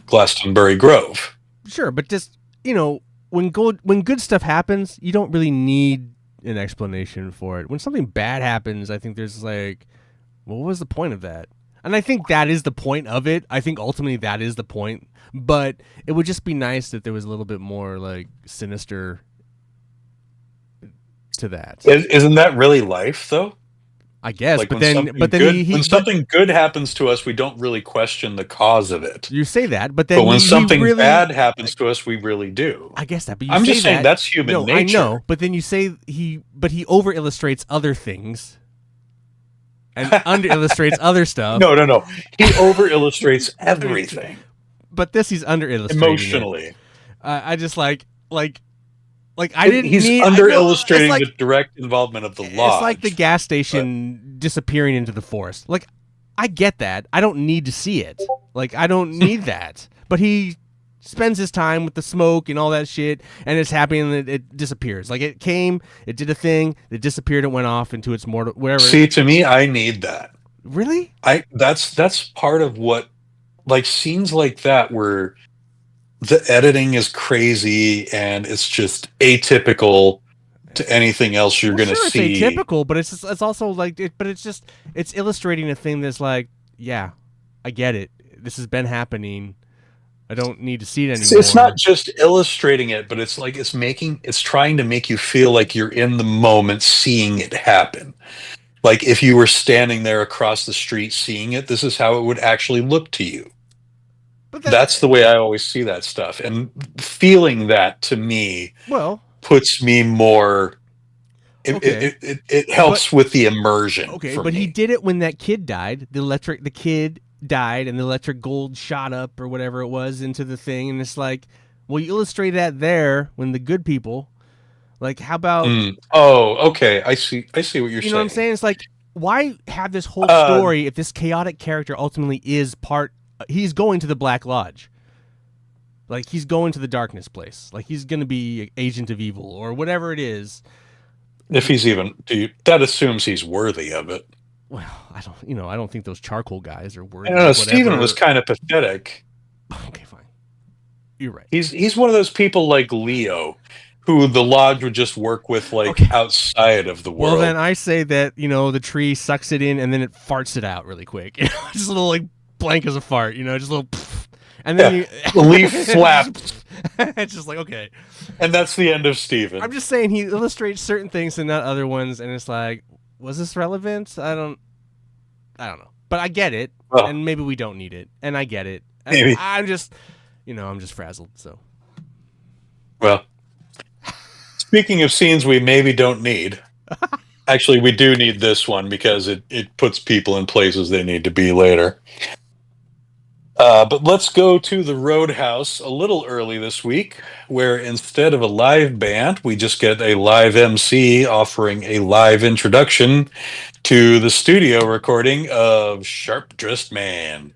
Glastonbury Grove. Sure, but just when good stuff happens, you don't really need an explanation for it. When something bad happens, I think there's like, well, what was the point of that? And I think that is the point of it. I think ultimately that is the point. But it would just be nice that there was a little bit more like sinister to that. Isn't that really life though? I guess, like but when something good happens to us, we don't really question the cause of it. You say that, but then when something bad happens to us, we really do. I guess that. But I'm just saying that's human nature. I know, but then you say he over illustrates other things and under illustrates other stuff. No. He over illustrates everything. But this he's under illustrating emotionally. I just like I didn't. He's under illustrating the direct involvement of the lodge. It's like the gas station disappearing into the forest. Like, I get that. I don't need to see it. Like, I don't need that. But he spends his time with the smoke and all that shit, and it's happening, and it disappears. Like, it came, it did a thing, it disappeared, it went off into its mortal wherever. See, to me, I need that. Really? That's part of what, like, scenes like that where the editing is crazy and it's just atypical to anything else you're going to see. It's atypical, but it's also like it's illustrating a thing that's like, yeah, I get it. This has been happening. I don't need to see it anymore. It's not just illustrating it, but it's like it's trying to make you feel like you're in the moment seeing it happen. Like if you were standing there across the street seeing it, this is how it would actually look to you. But that's the way I always see that stuff. And feeling that, to me, puts me more... It helps with the immersion. Okay, but he did it when that kid died. The kid died, and the electric gold shot up, or whatever it was, into the thing. And it's like, well, you illustrate that there when the good people... Like, how about... Oh, okay. I see what you're saying. You know what I'm saying? It's like, why have this whole story if this chaotic character ultimately is part... He's going to the Black Lodge. Like, he's going to the darkness place. Like, he's going to be agent of evil or whatever it is. If he's even... that assumes he's worthy of it. Well, I don't think those charcoal guys are worthy. Steven was kind of pathetic. Okay, fine. You're right. He's one of those people like Leo who the lodge would just work with, outside of the world. Well, then I say that, the tree sucks it in and then it farts it out really quick. Just a little, blank as a fart, just a little... And then the leaf flaps. It's just like, okay. And that's the end of Steven. I'm just saying he illustrates certain things and not other ones, and it's like, was this relevant? I don't know. But I get it, and maybe we don't need it, and I get it. Maybe. I'm just frazzled, so. Well, speaking of scenes we maybe don't need, actually we do need this one because it puts people in places they need to be later. But let's go to the Roadhouse a little early this week, where instead of a live band, we just get a live MC offering a live introduction to the studio recording of Sharp Dressed Man.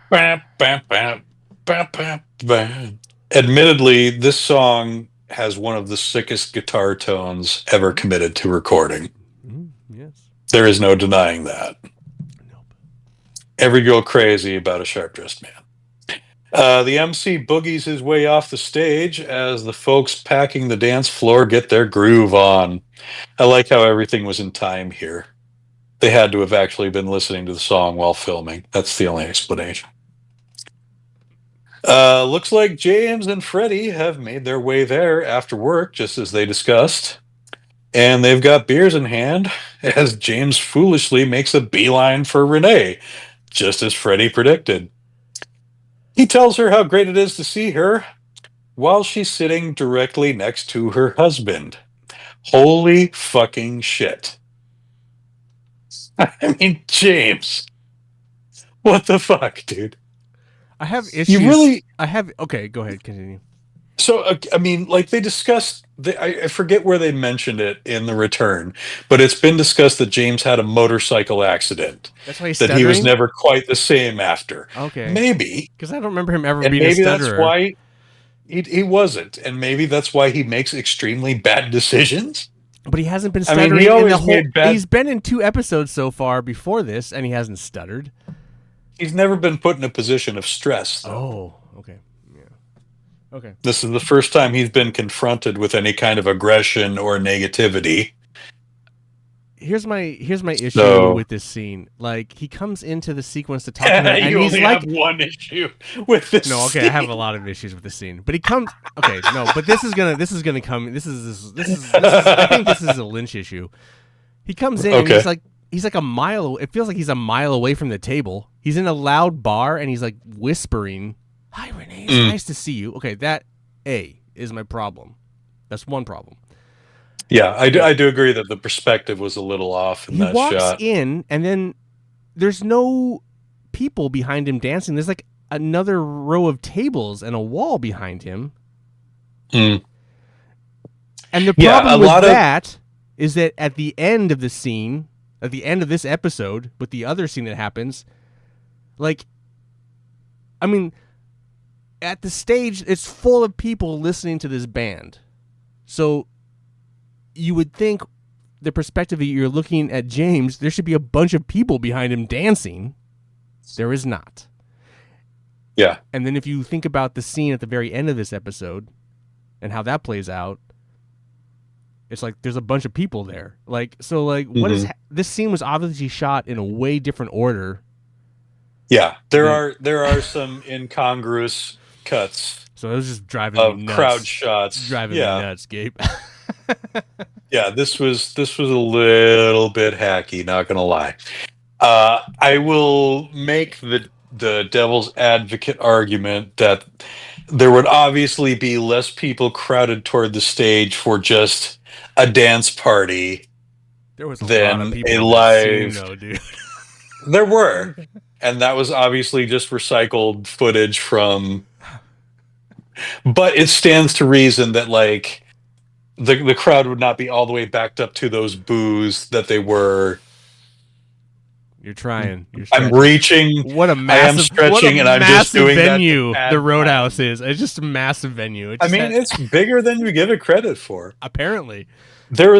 Bam, bam, bam, bam, bam, bam. Admittedly, this song has one of the sickest guitar tones ever committed to recording. Yes. There is no denying that. Nope. Every girl crazy about a Sharp Dressed Man. The MC boogies his way off the stage as the folks packing the dance floor get their groove on. I like how everything was in time here. They had to have actually been listening to the song while filming. That's the only explanation. Looks like James and Freddie have made their way there after work, just as they discussed. And they've got beers in hand as James foolishly makes a beeline for Renee, just as Freddie predicted. He tells her how great it is to see her while she's sitting directly next to her husband. Holy fucking shit. I mean, James. What the fuck, dude? I have issues. Okay, go ahead, continue. So, I mean, like they discussed, I forget where they mentioned it in the return, but it's been discussed that James had a motorcycle accident. That's why he's that stuttering? He was never quite the same after. Okay. Maybe. Because I don't remember him ever and being a stutterer. That's why he wasn't. And maybe that's why he makes extremely bad decisions. But he hasn't been stuttering. I mean, he's been in 2 episodes so far before this, and he hasn't stuttered. He's never been put in a position of stress, though. Oh, okay. Yeah. Okay. This is the first time he's been confronted with any kind of aggression or negativity. Here's my issue with this scene. Like, he comes into the sequence to talk to her, and he's like, have one issue with this. No, okay, scene. I have a lot of issues with the scene. But he comes. Okay, no, but this is gonna come. This is. I think this is a Lynch issue. He comes in, and he's like a mile. It feels like he's a mile away from the table. He's in a loud bar, and he's like whispering, "Hi, Renee. It's nice to see you." Okay, that is my problem. That's one problem. Yeah, I do agree that the perspective was a little off in that shot. He walks in, and then there's no people behind him dancing. There's like another row of tables and a wall behind him. Mm. And the problem with that is that at the end of the scene, at the end of this episode, with the other scene that happens, like, I mean, at the stage, it's full of people listening to this band. So you would think the perspective that you're looking at James, there should be a bunch of people behind him dancing. There is not. Yeah. And then if you think about the scene at the very end of this episode and how that plays out, it's like there's a bunch of people there. Like, so like, what is this scene was obviously shot in a way different order. Yeah, there are some incongruous cuts. So it was just driving me nuts. Crowd shots. Driving me nuts, Gabe. Yeah, this was a little bit hacky, not gonna lie. I will make the devil's advocate argument that there would obviously be less people crowded toward the stage for just a dance party. There was a than lot of people a live. Scene, though, dude. There were, and that was obviously just recycled footage from. But it stands to reason that like the crowd would not be all the way backed up to those boos that they were. You're trying. I'm reaching. What a massive! I am stretching, and I'm just doing venue. That the Roadhouse is. It's just a massive venue. It's bigger than you give it credit for. Apparently, there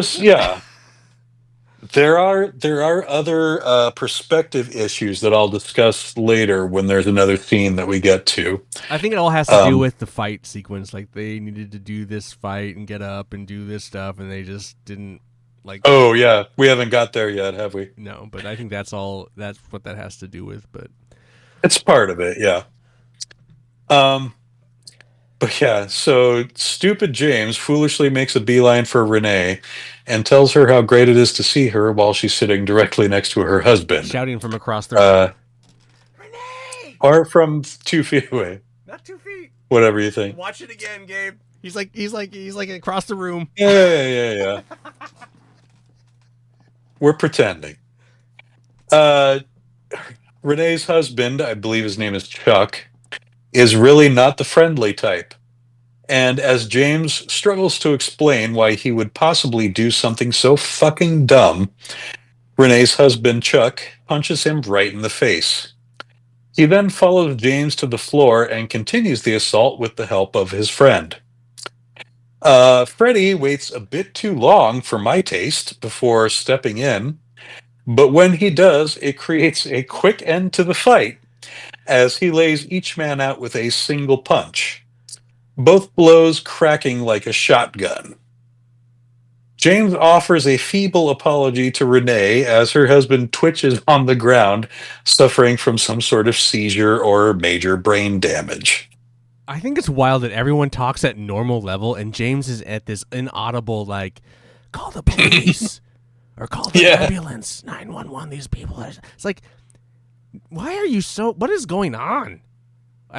are other perspective issues that I'll discuss later when there's another scene that we get to. I think it all has to do with the fight sequence. Like they needed to do this fight and get up and do this stuff, and they just didn't. Like, oh yeah, we haven't got there yet, have we? No, but I think that's all. That's what that has to do with. But it's part of it, yeah. But yeah, so stupid James foolishly makes a beeline for Renee and tells her how great it is to see her while she's sitting directly next to her husband, shouting from across the room. Renee, or from 2 feet away. Not 2 feet. Whatever you think. Watch it again, Gabe. He's like across the room. Yeah. We're pretending. Renee's husband, I believe his name is Chuck, is really not the friendly type. And as James struggles to explain why he would possibly do something so fucking dumb, Renee's husband, Chuck, punches him right in the face. He then follows James to the floor and continues the assault with the help of his friend. Freddie waits a bit too long for my taste before stepping in, but when he does, it creates a quick end to the fight as he lays each man out with a single punch, both blows cracking like a shotgun. James offers a feeble apology to Renee as her husband twitches on the ground, suffering from some sort of seizure or major brain damage. I think it's wild that everyone talks at normal level and James is at this inaudible, like, call the police or call the ambulance, 911, these people. It's like, why are you so, what is going on?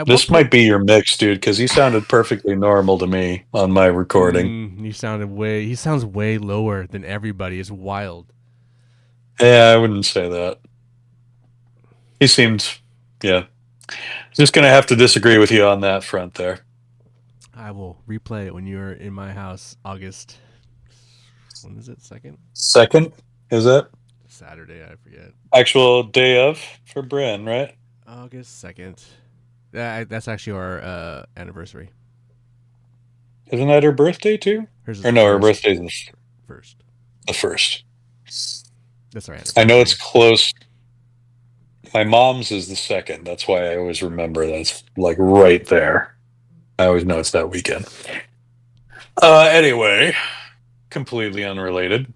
This might be your mix, dude, because he sounded perfectly normal to me on my recording. He sounds way lower than everybody. It's wild. Yeah, I wouldn't say that. He seemed, yeah. Just going to have to disagree with you on that front there. I will replay it when you're in my house, August. When is it? 2nd? 2nd? Is that? Saturday, I forget. Actual day of for Bryn, right? August 2nd. That's actually our anniversary. Isn't that her birthday too? Or no, her birthday's the first. The 1st. That's right. I know it's close. My mom's is the 2nd. That's why I always remember that's like right there. I always know it's that weekend. Anyway, completely unrelated.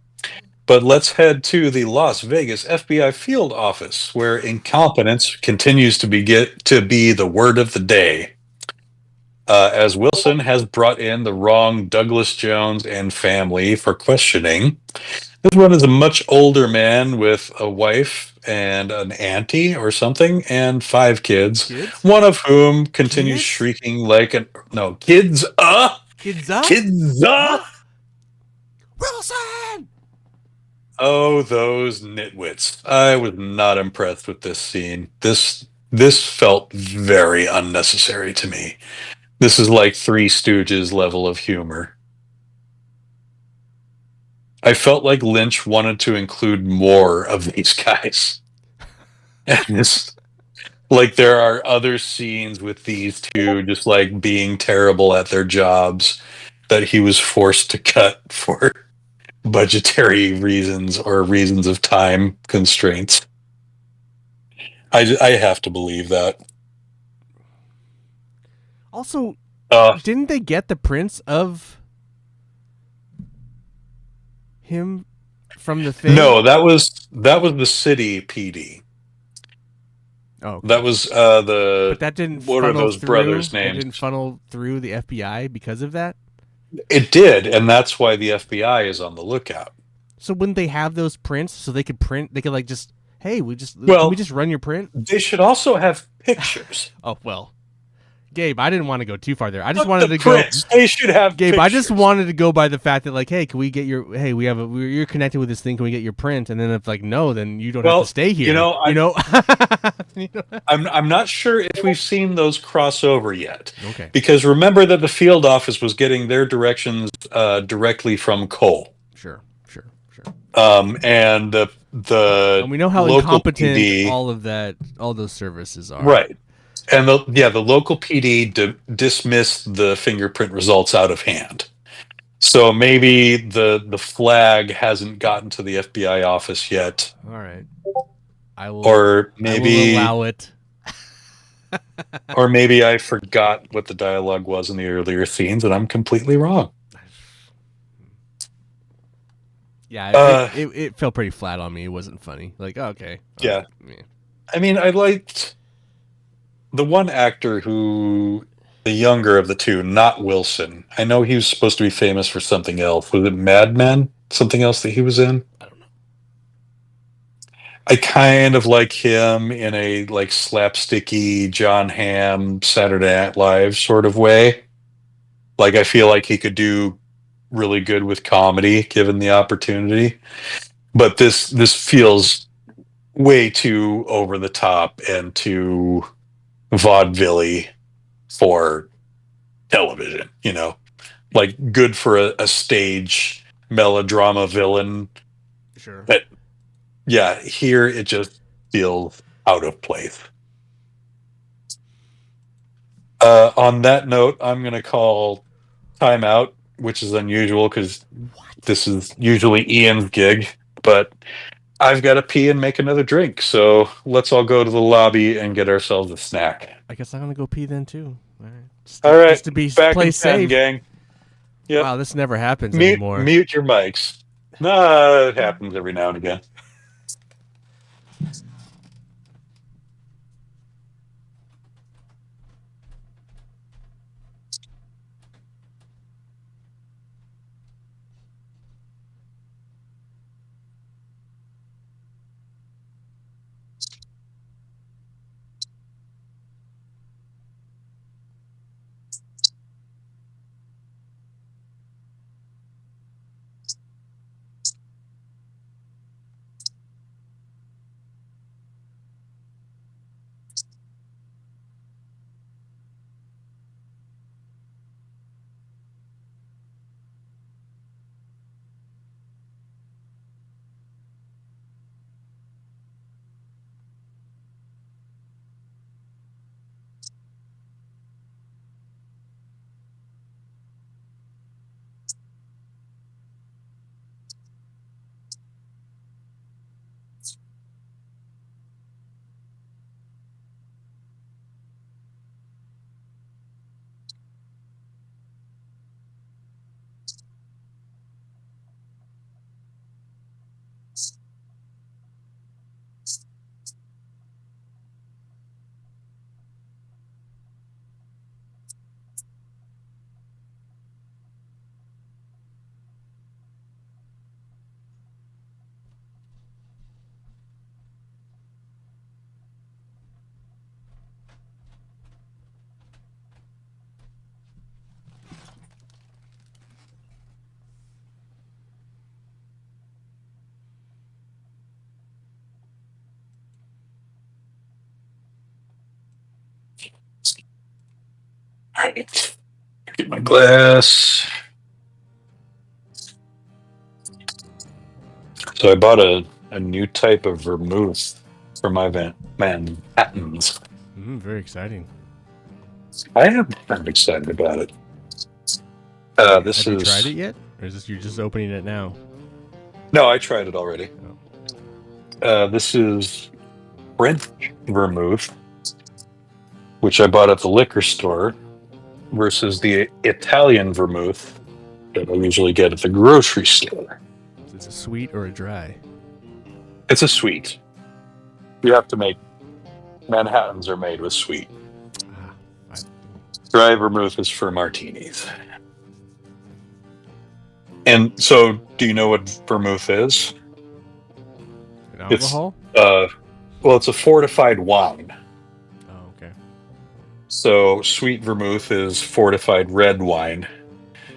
But let's head to the Las Vegas FBI field office, where incompetence continues to be the word of the day. As Wilson has brought in the wrong Douglas Jones and family for questioning. This one is a much older man with a wife and an auntie or something, and 5 kids? One of whom continues shrieking like an kids. Wilson! Oh, those nitwits! I was not impressed with this scene. This felt very unnecessary to me. This is like Three Stooges level of humor. I felt like Lynch wanted to include more of these guys. And like there are other scenes with these two just like being terrible at their jobs that he was forced to cut for budgetary reasons or reasons of time constraints. I have to believe that. Also, didn't they get the prints of him from the thing? No, that was the city PD. Oh, okay. That was But that didn't. What are those brothers' names? That didn't funnel through the FBI because of that. It did, and that's why the FBI is on the lookout. So wouldn't they have those prints so they could print? They could like just, hey, can we just run your print? They should also have pictures. Oh well, Gabe, I didn't want to go too far there. I just wanted to go. They should have Gabe. pictures. I just wanted to go by the fact that like, hey, can we get your? Hey, you're connected with this thing. Can we get your print? And then if like no, then you don't have to stay here. I'm not sure if we've seen those crossover yet. Okay. Because remember that the field office was getting their directions directly from Cole. Sure. And and we know how incompetent PD, all those services are. Right. And the local PD dismissed the fingerprint results out of hand. So maybe the flag hasn't gotten to the FBI office yet. All right. I will allow it. Or maybe I forgot what the dialogue was in the earlier scenes and I'm completely wrong. Yeah, it felt pretty flat on me. It wasn't funny. Like, okay. Yeah. I mean, I liked the one actor the younger of the two, not Wilson. I know he was supposed to be famous for something else. Was it Mad Men? Something else that he was in? I don't know. I kind of like him in a like slapsticky John Hamm Saturday Night Live sort of way. Like I feel like he could do really good with comedy given the opportunity. But this feels way too over the top and too vaudeville for television, like good for a stage melodrama villain. Sure. But Yeah, here it just feels out of place. On that note, I'm going to call timeout, which is unusual because What? this is usually Ian's gig, but I've got to pee and make another drink. So let's all go to the lobby and get ourselves a snack. I guess I'm gonna go pee then too. All right. All right, Just to be back play in 10, safe. gang. Yep. Wow, this never happens Mute, anymore. mute your mics. Nah, it happens every now and again. All right. Get my glass. So I bought a new type of vermouth for my Manhattans. Very exciting. I'm excited about it. This Have you tried is it yet, or is this you just opening it now? no, I tried it already. This is French vermouth, which I bought at the liquor store, versus the Italian vermouth that I usually get at the grocery store. Is it a sweet or a dry? It's a sweet. You have to make Manhattans are made with sweet. I, Dry vermouth is for martinis. And so, do you know what vermouth is? an It's alcohol? well, it's a fortified wine. Oh, okay. So, sweet vermouth is fortified red wine,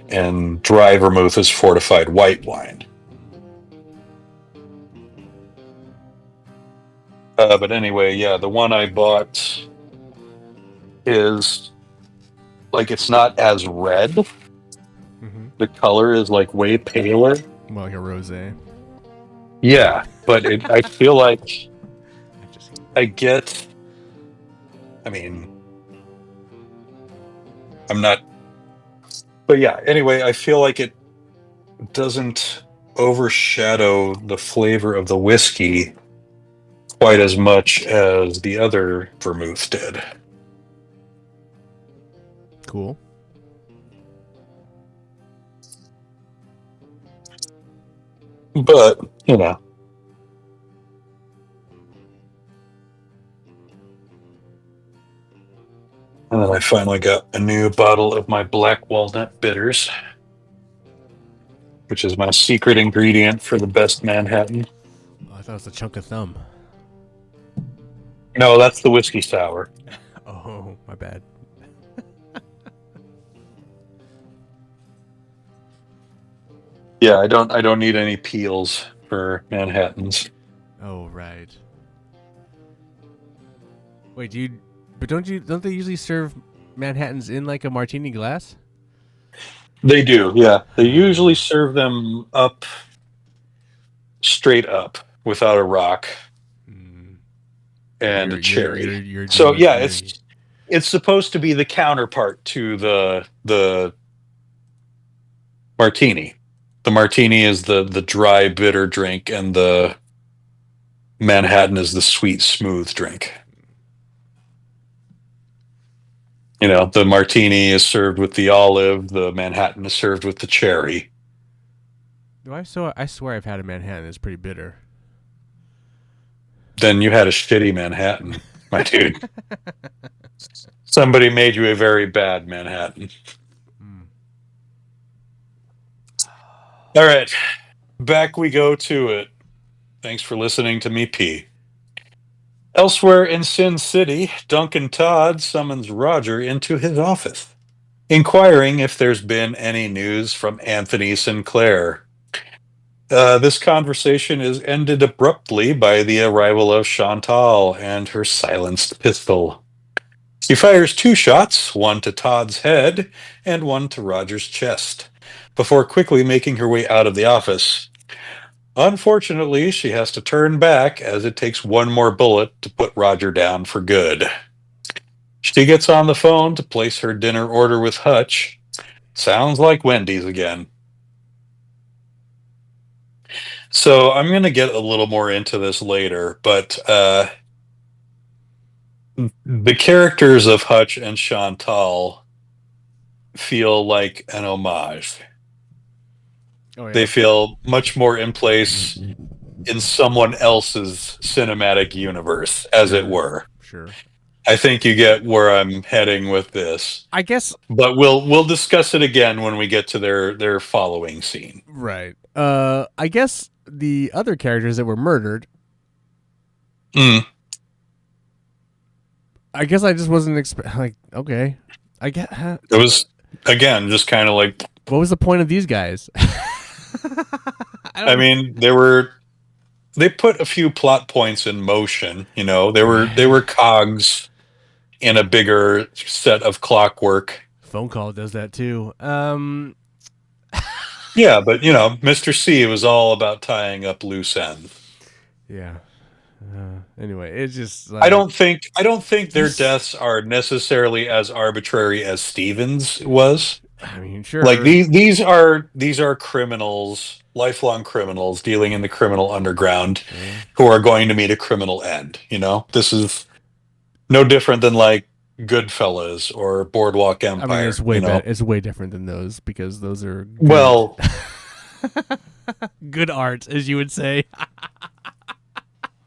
and dry vermouth is fortified white wine. But anyway, yeah, the one I bought is like it's not as red. Mm-hmm. The color is like way paler. More like a rosé. Yeah, but I feel like Just I get. I mean, I'm not. But yeah, anyway, I feel like it doesn't overshadow the flavor of the whiskey quite as much as the other vermouth did. cool. But, you know. And then I finally got a new bottle of my black walnut bitters, which is my secret ingredient for the best Manhattan. Oh, I thought it was a chunk of thumb. No, that's the whiskey sour. Oh, my bad. Yeah, I don't need any peels for Manhattans. Oh, right. Wait, do you? But don't they usually serve Manhattans in like a martini glass? They do, yeah. They usually serve them up straight up. without a rock Mm. and a You're cherry. So doing yeah, you're it's supposed to be the counterpart to the martini. The martini is the dry bitter drink, and the Manhattan is the sweet smooth drink. You know, the martini is served with the olive, the Manhattan is served with the cherry. Do I swear I've had a Manhattan that's pretty bitter. Then you had a shitty Manhattan, my dude. Somebody made you a very bad Manhattan. Mm. All right, back we go to it. Thanks for listening to me pee. Elsewhere in Sin City, Duncan Todd summons Roger into his office, inquiring if there's been any news from Anthony Sinclair. This conversation is ended abruptly by the arrival of Chantal and her silenced pistol. She fires two shots, one to Todd's head and one to Roger's chest, before quickly making her way out of the office. Unfortunately, she has to turn back as it takes one more bullet to put Roger down for good. She gets on the phone to place her dinner order with Hutch. Sounds like Wendy's again. So I'm going to get a little more into this later, but the characters of Hutch and Chantal feel like an homage. Oh They yeah. feel much more in place in someone else's cinematic universe, as it Sure. were. Sure. I think you get where I'm heading with this. I guess But we'll discuss it again when we get to their following scene. right. I guess the other characters that were murdered. Mm. I guess I just wasn't like okay. It was again just kind of like, what was the point of these guys? I mean, they put a few plot points in motion, you know. They were cogs in a bigger set of clockwork. Phone call does that too. Yeah, but you know, Mr. C was all about tying up loose ends. Yeah. Anyway, it's just I like don't think their these. deaths are necessarily as arbitrary as Stevens was. I mean, Like sure. these are criminals, lifelong criminals dealing in the criminal underground Sure. who are going to meet a criminal end, you know? This is no different than like Goodfellas or Boardwalk I mean, it's Empire, way you better. know? It's way different than those because those are good, Well, good art, as you would say.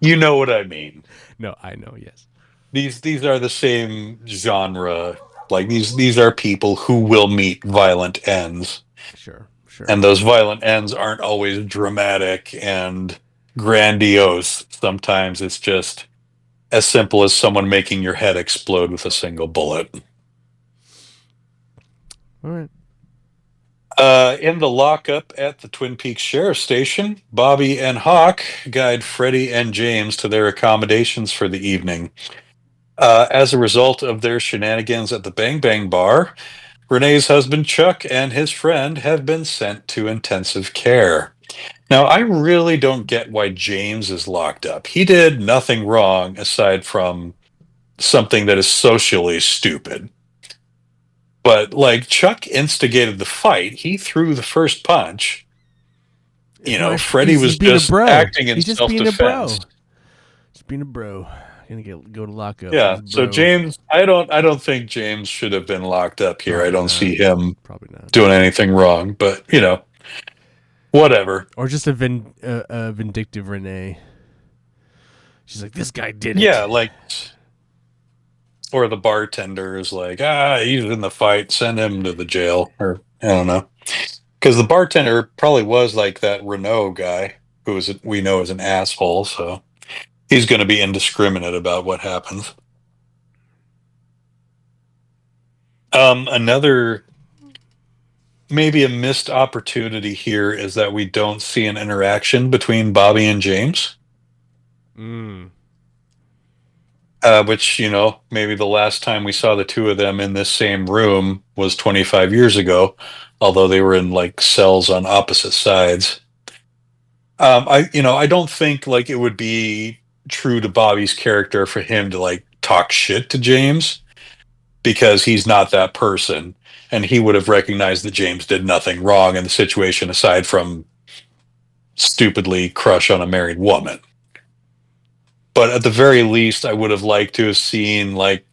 you know what I mean. No, I know. Yes. These are the same genre. Like these are people who will meet violent ends. Sure. Sure. And those violent ends aren't always dramatic and grandiose. Sometimes it's just as simple as someone making your head explode with a single bullet. All right. In the lockup at the Twin Peaks Sheriff's Station, Bobby and Hawk guide Freddie and James to their accommodations for the evening. As a result of their shenanigans at the Bang Bang Bar, Renee's husband Chuck and his friend have been sent to intensive care. Now, I really don't get why James is locked up. He did nothing wrong aside from something that is socially stupid. But like Chuck instigated the fight, he threw the first punch. You know, Freddie He's was being a just bro. acting in He's just being a bro. self-defense. Just being a bro. Gonna go to lockup. Yeah. He's a So bro. James, I don't think James should have been locked up here. I Probably don't not. see him Probably not. doing anything wrong. But you know, whatever. Or just a vindictive Renee. She's like, this guy did it. Yeah, like, or the bartender is like, he's in the fight, send him to the jail, or I don't know, because the bartender probably was like that Renault guy who is we know is an asshole, so he's going to be indiscriminate about what happens. Another maybe a missed opportunity here is that we don't see an interaction between Bobby and James. Mm. Which, you know, maybe the last time we saw the two of them in this same room was 25 years ago, although they were in like cells on opposite sides. I don't think like it would be true to Bobby's character for him to like talk shit to James because he's not that person, and he would have recognized that James did nothing wrong in the situation aside from stupidly crush on a married woman. But at the very least, I would have liked to have seen like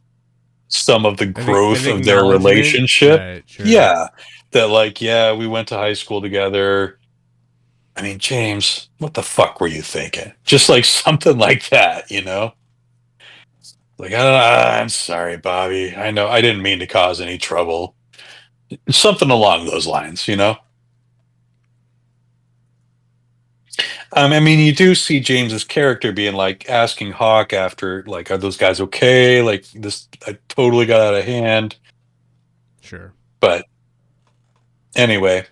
some of the An growth of their acknowledgement, relationship. right? Sure. Yeah, that like, yeah, we went to high school together. I mean, James, what the fuck were you thinking? Just like something like that, you know? Like, I'm sorry, Bobby. I know I didn't mean to cause any trouble. Something along those lines, you know? I mean, you do see James's character being like asking Hawk after, like, are those guys okay? Like, this, I totally got out of hand. Sure. But anyway,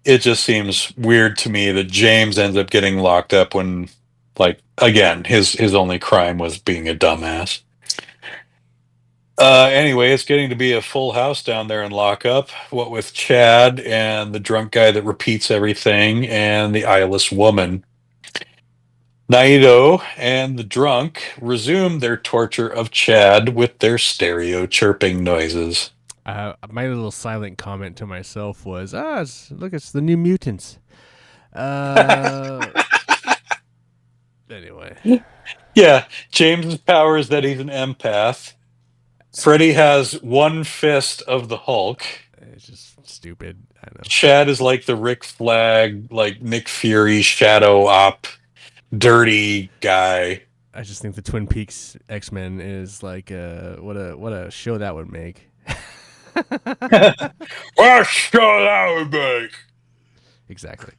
it just seems weird to me that James ends up getting locked up when, like, again, his only crime was being a dumbass. Anyway, it's getting to be a full house down there in lockup. What with Chad and the drunk guy that repeats everything and the eyeless woman. Naito and the drunk resume their torture of Chad with their stereo chirping noises. My little silent comment to myself was, look, it's the New Mutants. Anyway. Yeah, James's power is that he's an empath. Freddy has one fist of the Hulk. It's just stupid. I know. Chad is like the Rick Flag, like Nick Fury, shadow op, dirty guy. I just think the Twin Peaks X-Men is like what a show that would make. What show that would make? Exactly.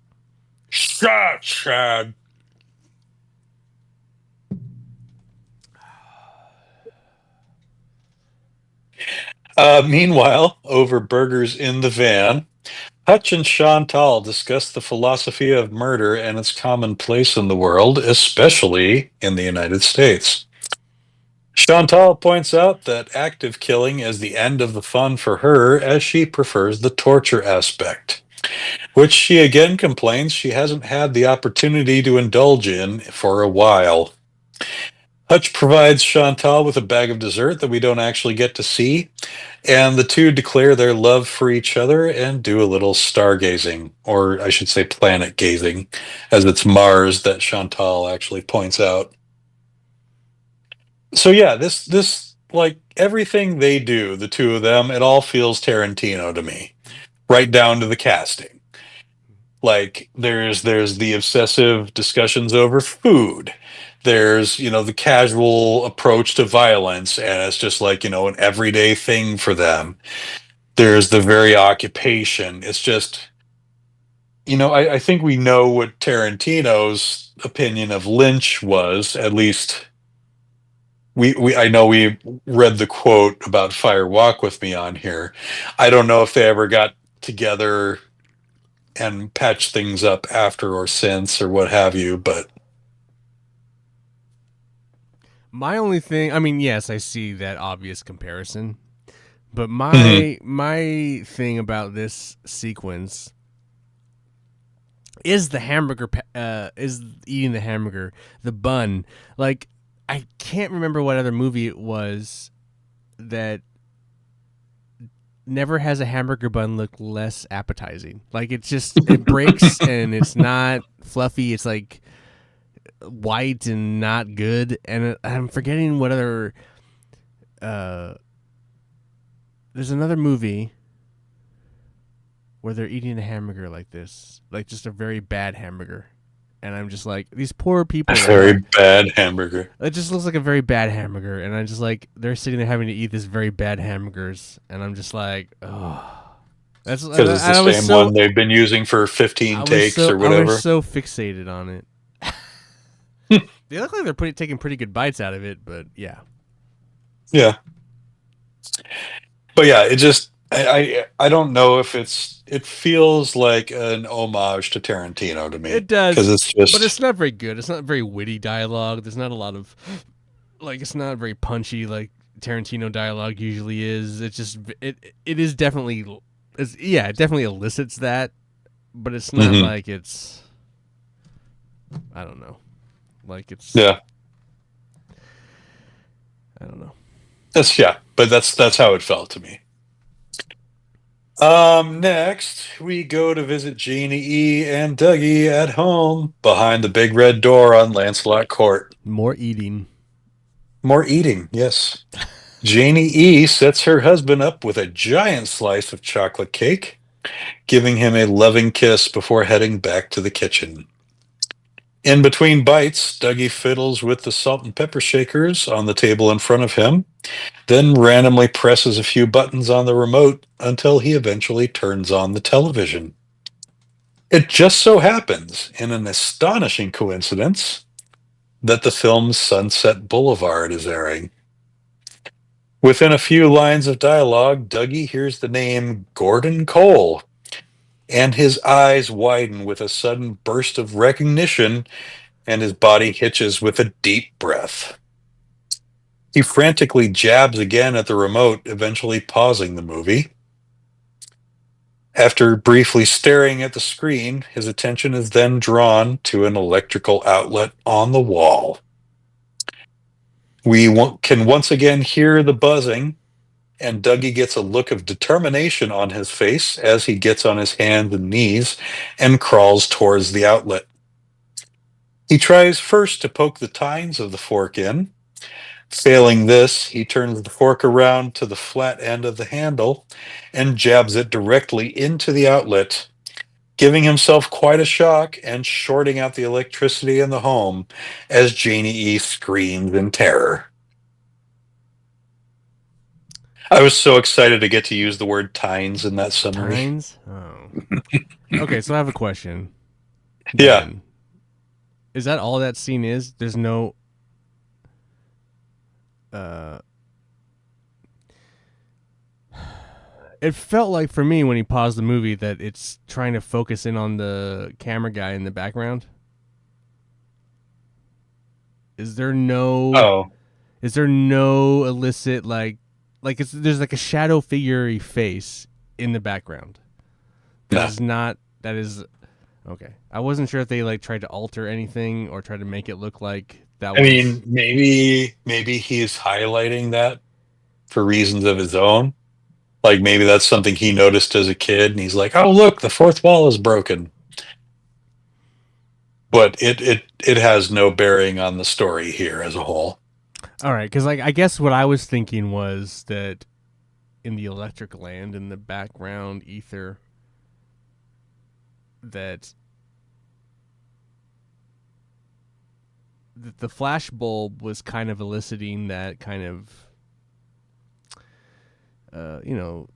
Shut, Chad. Meanwhile, over burgers in the van, Hutch and Chantal discuss the philosophy of murder and its commonplace in the world, especially in the United States. Chantal points out that active killing is the end of the fun for her, as she prefers the torture aspect, which she again complains she hasn't had the opportunity to indulge in for a while. Hutch provides Chantal with a bag of dessert that we don't actually get to see, and the two declare their love for each other and do a little stargazing, or I should say planet gazing, as it's Mars that Chantal actually points out. So yeah, this like everything they do, the two of them, it all feels Tarantino to me, right down to the casting. Like there's the obsessive discussions over food. There's, the casual approach to violence, and it's just like, an everyday thing for them. There's the very occupation. It's just, I think we know what Tarantino's opinion of Lynch was, at least I know we read the quote about Fire Walk with Me on here. I don't know if they ever got together and patched things up after or since or what have you, but My only thing, I mean, yes, I see that obvious comparison, but Mhm. my thing about this sequence is the hamburger, is eating the hamburger, the bun. Like, I can't remember what other movie it was that never has a hamburger bun look less appetizing. Like, it breaks and it's not fluffy. It's like white and not good. And I'm forgetting what other. There's another movie where they're eating a hamburger like this, like just a very bad hamburger, and I'm just like, these poor A people. very bad hamburger. It just looks like a very bad hamburger, and I'm just like, they're sitting there having to eat this very bad hamburgers, and I'm just like, oh. That's Because it's the I was same so one they've been using for 15 takes or I was whatever. so fixated on it. They look like they're taking pretty good bites out of it, but yeah. Yeah. But yeah, it just I don't know if it feels like an homage to Tarantino to me It does, because it's but it's just not very good. It's not very witty dialogue. There's not a lot of like, it's not very punchy like Tarantino dialogue usually is. It's just it is definitely, it definitely elicits that, but it's not like it's, I don't know, like it's, Yeah. I don't know. But that's how it felt to me. Next we go to visit Jeannie E and Dougie at home behind the big red door on Lancelot Court. More eating. More eating, yes. Janie E sets her husband up with a giant slice of chocolate cake, giving him a loving kiss before heading back to the kitchen. In between bites, Dougie fiddles with the salt and pepper shakers on the table in front of him, then randomly presses a few buttons on the remote until he eventually turns on the television. It just so happens, in an astonishing coincidence, that the film Sunset Boulevard is airing. Within a few lines of dialogue, Dougie hears the name Gordon Cole, and his eyes widen with a sudden burst of recognition, and his body hitches with a deep breath. He frantically jabs again at the remote, eventually pausing the movie. After briefly staring at the screen, his attention is then drawn to an electrical outlet on the wall. We can once again hear the buzzing, and Dougie gets a look of determination on his face as he gets on his hands and knees and crawls towards the outlet. He tries first to poke the tines of the fork in. Failing this, he turns the fork around to the flat end of the handle and jabs it directly into the outlet, giving himself quite a shock and shorting out the electricity in the home as Janie E screams in terror. I was so excited to get to use the word tines in that summary. Tines? Oh. Okay, so I have a question. Yeah. Then. Is that all that scene is? There's no... It felt like for me when he paused the movie that it's trying to focus in on the camera guy in the background. Is there no illicit there's like a shadow figure face in the background? That is okay. I wasn't sure if they like tried to alter anything or tried to make it look like that was. I mean, maybe he's highlighting that for reasons of his own. Like maybe that's something he noticed as a kid, and he's like, "Oh, look, the fourth wall is broken." But it has no bearing on the story here as a whole. All right, because I guess what I was thinking was that in the electric land in the background ether, that the flash bulb was kind of eliciting that kind of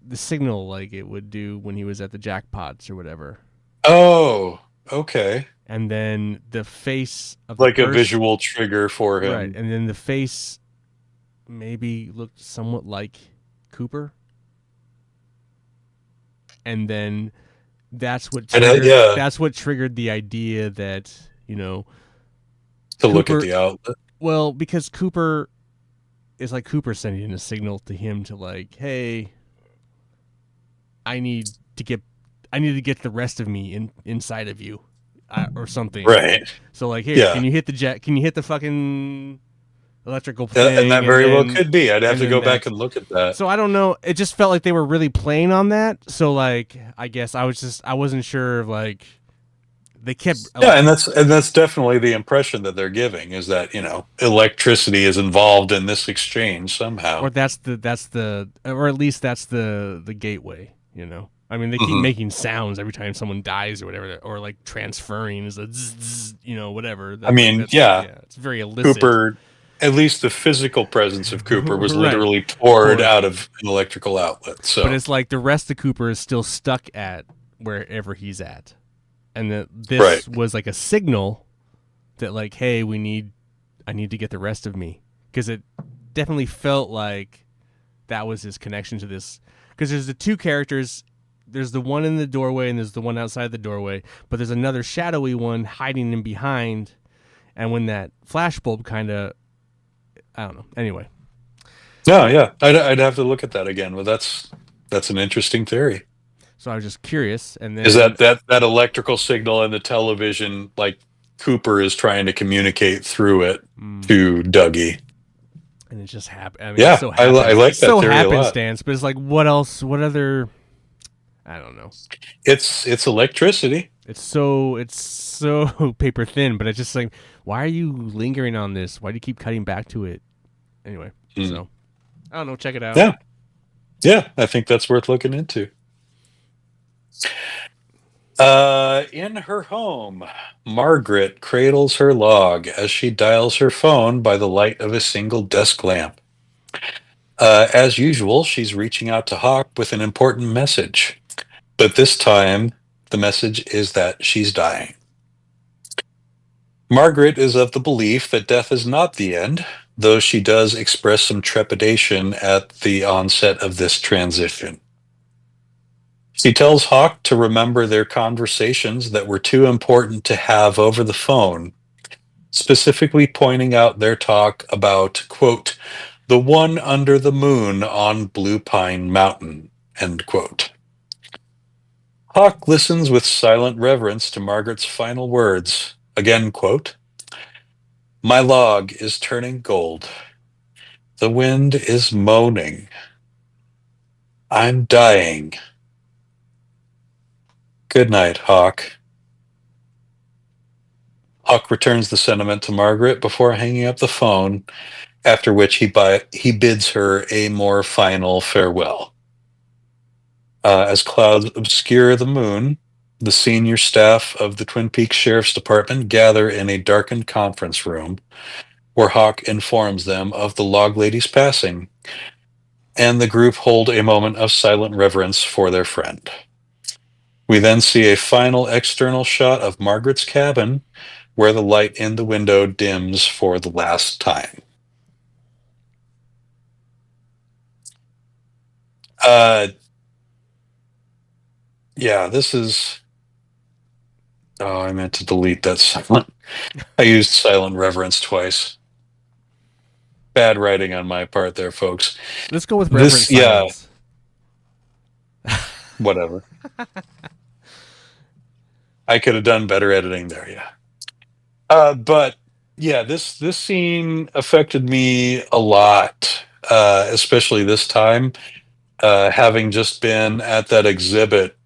the signal like it would do when he was at the jackpots or whatever. Oh, okay. And then the face of like a visual trigger for him. Right, and then the face maybe looked somewhat like Cooper. And then that's what triggered the idea that, to Cooper, look at the outlet. Well, because Cooper is like Cooper sending a signal to him to like, hey, I need to get the rest of me inside of you, or something. Right. So like, here, can you hit the fucking electrical thing? And that very well could be. I'd have to go back and look at that. So I don't know. It just felt like they were really playing on that. So like, I guess I wasn't sure. Like, they kept. Yeah, and that's definitely the impression that they're giving is that electricity is involved in this exchange somehow. Or or at least that's the gateway. I mean, they keep making sounds every time someone dies or whatever, or like transferring is a zzz, whatever. It's very illicit. Cooper, at least the physical presence of Cooper was literally poured out of an electrical outlet. So, but it's like the rest of Cooper is still stuck at wherever he's at, and that this was like a signal that like, hey, I need to get the rest of me, because it definitely felt like that was his connection to this. Because there's the two characters. There's the one in the doorway and there's the one outside the doorway, but there's another shadowy one hiding in behind. And when that flashbulb kind of, I don't know. Anyway. No, yeah, I'd have to look at that again, but that's an interesting theory. So I was just curious, and Is then that electrical signal in the television, like Cooper is trying to communicate through it to Dougie? and it just happened. I mean, it Yeah, so I happens. It's like that so theory a lot. happenstance, but it's like, what else? What other? I don't know. It's electricity. It's so paper thin, but it's just like, why are you lingering on this? Why do you keep cutting back to it? Anyway, Mm. so I don't know. Check it out. Yeah, yeah, I think that's worth looking into. In her home, Margaret cradles her log as she dials her phone by the light of a single desk lamp. As usual, she's reaching out to Hawk with an important message, but this time the message is that she's dying. Margaret is of the belief that death is not the end, though she does express some trepidation at the onset of this transition. She tells Hawk to remember their conversations that were too important to have over the phone, specifically pointing out their talk about, quote, the one under the moon on Blue Pine Mountain, end quote. Hawk listens with silent reverence to Margaret's final words. Again, quote, my log is turning gold. The wind is moaning. I'm dying. Good night, Hawk. Hawk returns the sentiment to Margaret before hanging up the phone, after which he bids her a more final farewell. As clouds obscure the moon, the senior staff of the Twin Peaks Sheriff's Department gather in a darkened conference room where Hawk informs them of the log lady's passing, and the group hold a moment of silent reverence for their friend. We then see a final external shot of Margaret's cabin where the light in the window dims for the last time. Uh, yeah, this is. Oh, I meant to delete that silent. I used silent reverence twice. Bad writing on my part there, folks. Let's go with reverent This, yeah, silence. whatever. I could have done better editing there, yeah. But yeah, this scene affected me a lot, especially this time, having just been at that exhibit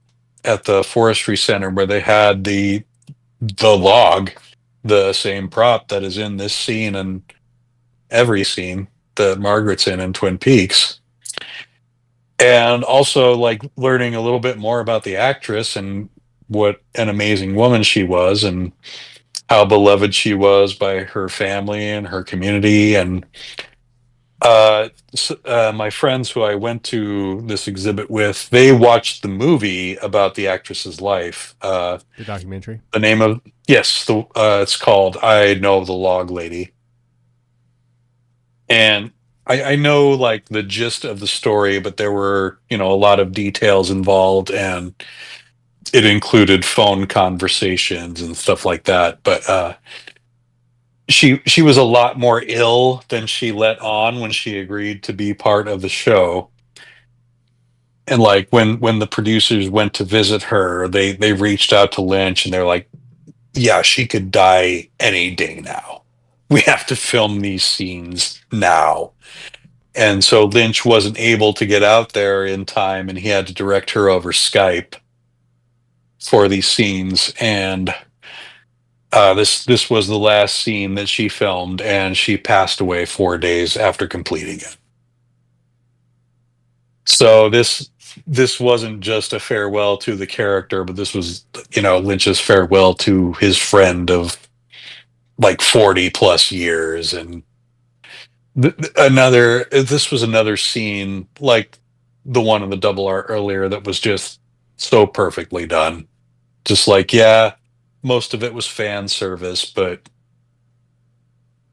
at the forestry center where they had the log, the same prop that is in this scene and every scene that Margaret's in Twin Peaks. And also like learning a little bit more about the actress and what an amazing woman she was and how beloved she was by her family and her community. And my friends who I went to this exhibit with, they watched the movie about the actress's life. The documentary. The name of, yes, it's called I Know the Log Lady. And I know like the gist of the story, but there were, a lot of details involved and it included phone conversations and stuff like that. But she was a lot more ill than she let on when she agreed to be part of the show. And like when the producers went to visit her, they reached out to Lynch and they're like, yeah, she could die any day now. We have to film these scenes now. And so Lynch wasn't able to get out there in time and he had to direct her over Skype for these scenes. And this was the last scene that she filmed, and she passed away 4 days after completing it. So this wasn't just a farewell to the character, but this was Lynch's farewell to his friend of like 40 plus years. And this was another scene like the one in the double R earlier that was just so perfectly done. Just like, yeah, most of it was fan service, but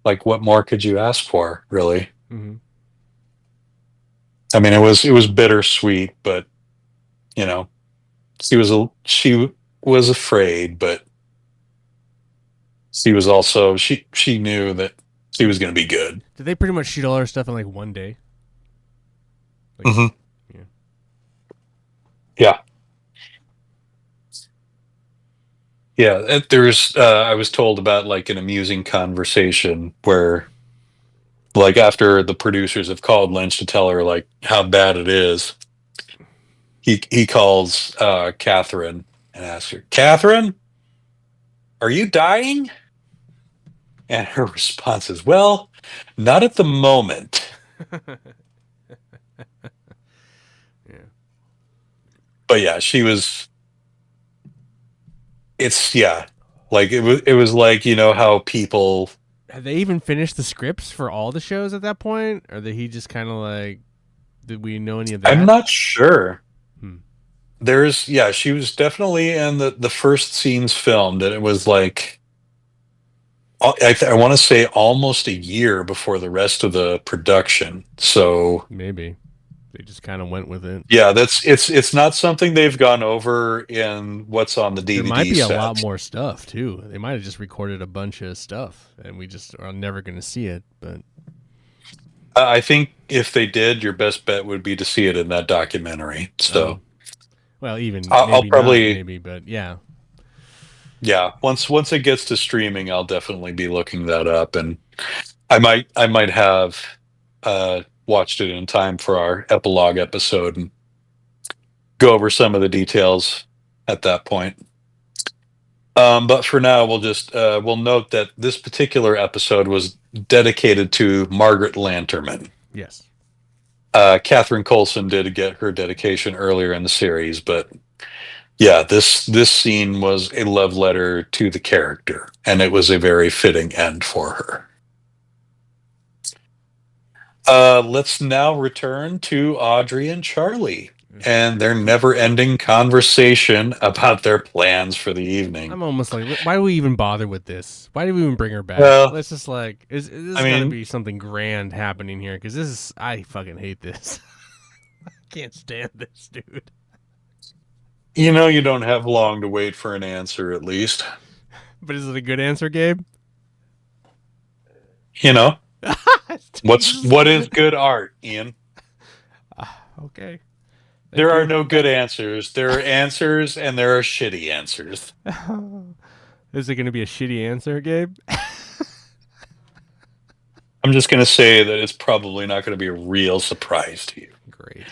like what more could you ask for, really? Mm-hmm. I mean, it was bittersweet, but you know, she was afraid, but she was also she knew that she was going to be good. Did they pretty much shoot all her stuff in like one day? Like, Hmm. yeah. Yeah. Yeah, there's. I was told about like an amusing conversation where, like, after the producers have called Lynch to tell her like how bad it is, he calls Catherine and asks her, "Catherine, are you dying?" And her response is, "Well, not at the moment." Yeah. But yeah, she was. It's yeah, like it was. It was like how people. Have they even finished the scripts for all the shows at that point? Or did he just kind of like? Did we know any of I'm that? not sure. Hmm. There's yeah, she was definitely in the first scenes filmed, and it was like I want to say almost a year before the rest of the production. So Maybe they just kind of went with it. yeah, it's not something they've gone over in what's on the There might DVD be a lot set. more stuff too. They might have just recorded a bunch of stuff, and we just are never going to see it. But I think if they did, your best bet would be to see it in that documentary. oh, So well, even I'll maybe not, probably maybe, but yeah, yeah, once it gets to streaming, I'll definitely be looking that up, and I might have watched it in time for our epilogue episode and go over some of the details at that point. But for now, we'll note that this particular episode was dedicated to Margaret Lanterman. yes, Catherine Coulson did get her dedication earlier in the series, but yeah, this scene was a love letter to the character, and it was a very fitting end for her. Let's now return to Audrey and Charlie and their never-ending conversation about their plans for the evening. I'm almost like, why do we even bother with this? Why did we even bring her back? Well, Let's just like, this I got to mean, be something grand happening here because I fucking hate this. I can't stand this, dude. you don't have long to wait for an answer, at least. But is it a good answer, Gabe? You know, Jesus. what is good art, Ian? Okay. There Thank are you. no good answers. There are answers and there are shitty answers. Is it going to be a shitty answer, Gabe? I'm just going to say that it's probably not going to be a real surprise to you. Great.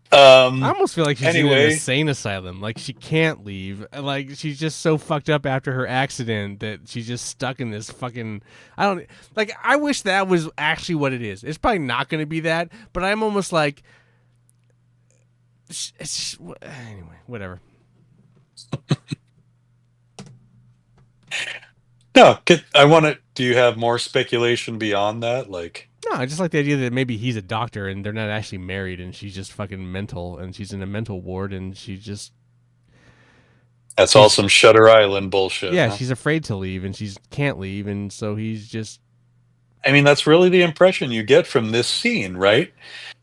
I almost feel like she's in an Anyway, insane asylum. Like she can't leave. Like she's just so fucked up after her accident that she's just stuck in this fucking. I don't like. I wish that was actually what it is. It's probably not going to be that, but I'm almost like. Anyway, whatever. no, I want to. Do you have more speculation beyond that? Like, No, I just like the idea that maybe he's a doctor and they're not actually married, and she's just fucking mental, and she's in a mental ward, and that's all some Shutter Island bullshit. yeah, Huh? she's afraid to leave, and she can't leave, and so he's just I mean, that's really the impression you get from this scene, right?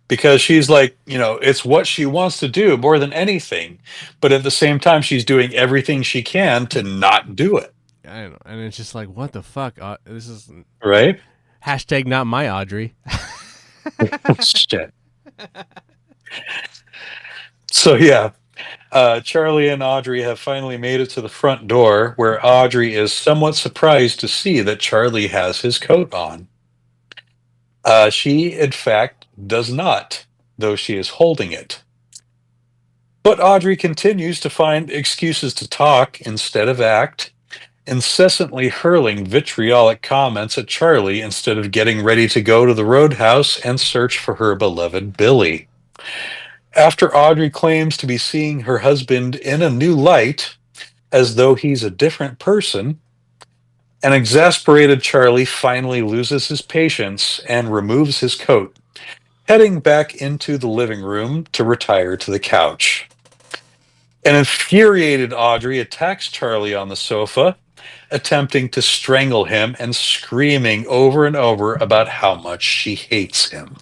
Because she's like, it's what she wants to do more than anything. But at the same time, she's doing everything she can to not do it. I don't know, and it's just like what the fuck. This is Right? hashtag not my Audrey. Shit. So, yeah. Charlie and Audrey have finally made it to the front door, where Audrey is somewhat surprised to see that Charlie has his coat on. She, in fact, does not, though she is holding it. But Audrey continues to find excuses to talk instead of act, incessantly hurling vitriolic comments at Charlie instead of getting ready to go to the roadhouse and search for her beloved Billy. After Audrey claims to be seeing her husband in a new light, as though he's a different person, an exasperated Charlie finally loses his patience and removes his coat, heading back into the living room to retire to the couch. An infuriated Audrey attacks Charlie on the sofa, attempting to strangle him and screaming over and over about how much she hates him.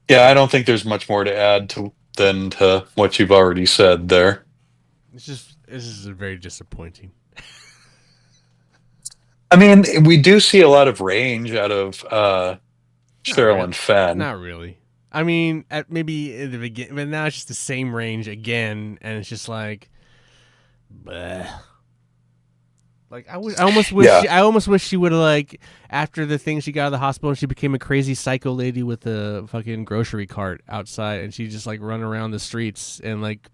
Yeah, I don't think there's much more to add than to what you've already said there. This is very disappointing. I mean, we do see a lot of range out of Cheryl and Fenn. Not really. I mean, at maybe in the beginning, but now it's just the same range again, and it's just like, bleh. Like I almost wish, I almost wish she would have like after the thing she got out of the hospital and she became a crazy psycho lady with a fucking grocery cart outside, and she just like run around the streets and like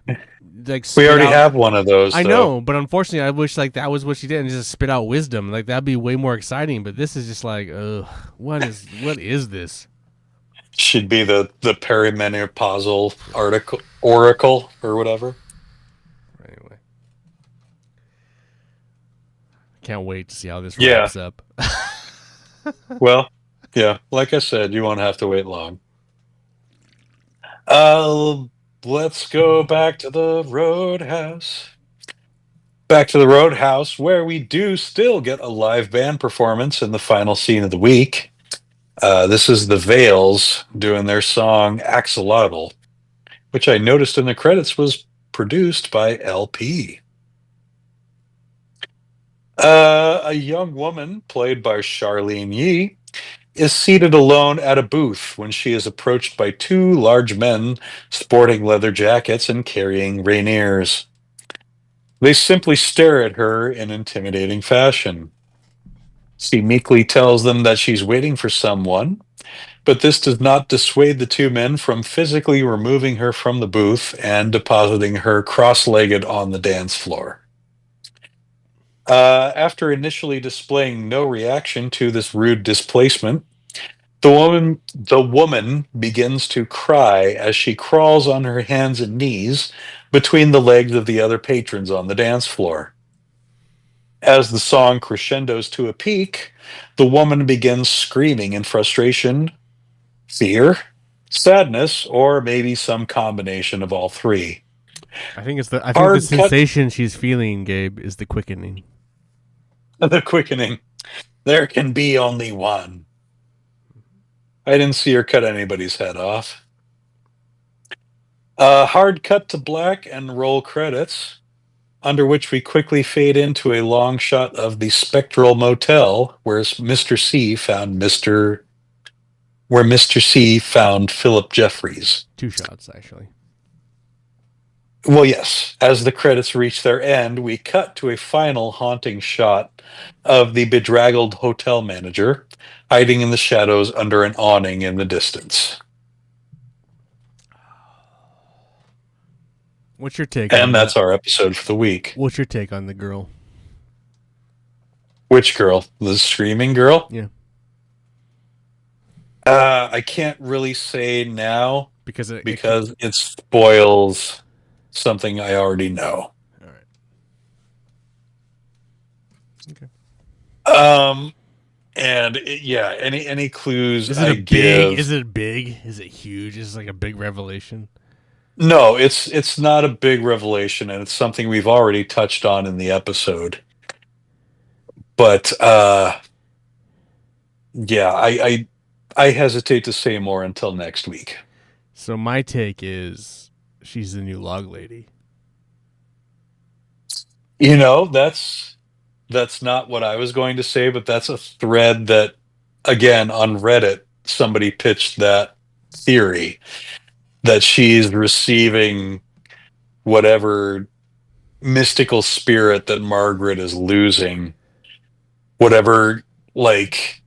we already have one of those. I know, but unfortunately, I wish like that was what she did and just spit out wisdom. Like that'd be way more exciting. But this is just like, ugh, what is this? She'd be the perimenopausal oracle or whatever. Anyway, can't wait to see how this wraps up. Well, yeah, like I said, you won't have to wait long. Let's go back to the Roadhouse. Back to the Roadhouse, where we do still get a live band performance in the final scene of the week. This is the Veils doing their song Axolotl, which I noticed in the credits was produced by LP. A young woman, played by Charlene Yee, is seated alone at a booth when she is approached by two large men sporting leather jackets and carrying rainiers. They simply stare at her in intimidating fashion. She meekly tells them that she's waiting for someone, but this does not dissuade the two men from physically removing her from the booth and depositing her cross-legged on the dance floor. After initially displaying no reaction to this rude displacement, the woman begins to cry as she crawls on her hands and knees between the legs of the other patrons on the dance floor. As the song crescendos to a peak, the woman begins screaming in frustration, fear, sadness, or maybe some combination of all three. I think the sensation she's feeling, Gabe, is the quickening. The quickening. There can be only one. I didn't see her cut anybody's head off. Hard cut to black and roll credits, under which we quickly fade into a long shot of the spectral motel where Mr. C found Philip Jeffries. 2 shots, actually. Well, yes. As the credits reach their end, we cut to a final haunting shot of the bedraggled hotel manager hiding in the shadows under an awning in the distance. What's your take? And that's our episode for the week. What's your take on the girl? Which girl? The screaming girl? Yeah. I can't really say now because it spoils something I already know. All right. Okay. And any clues is it I give? Is it big? Is it huge? Is it like a big revelation? No, it's not a big revelation, and it's something we've already touched on in the episode. But I hesitate to say more until next week. So my take is she's the new log lady. You know, that's not what I was going to say, but that's a thread that, again, on Reddit, somebody pitched that theory that she's receiving whatever mystical spirit that Margaret is losing, whatever like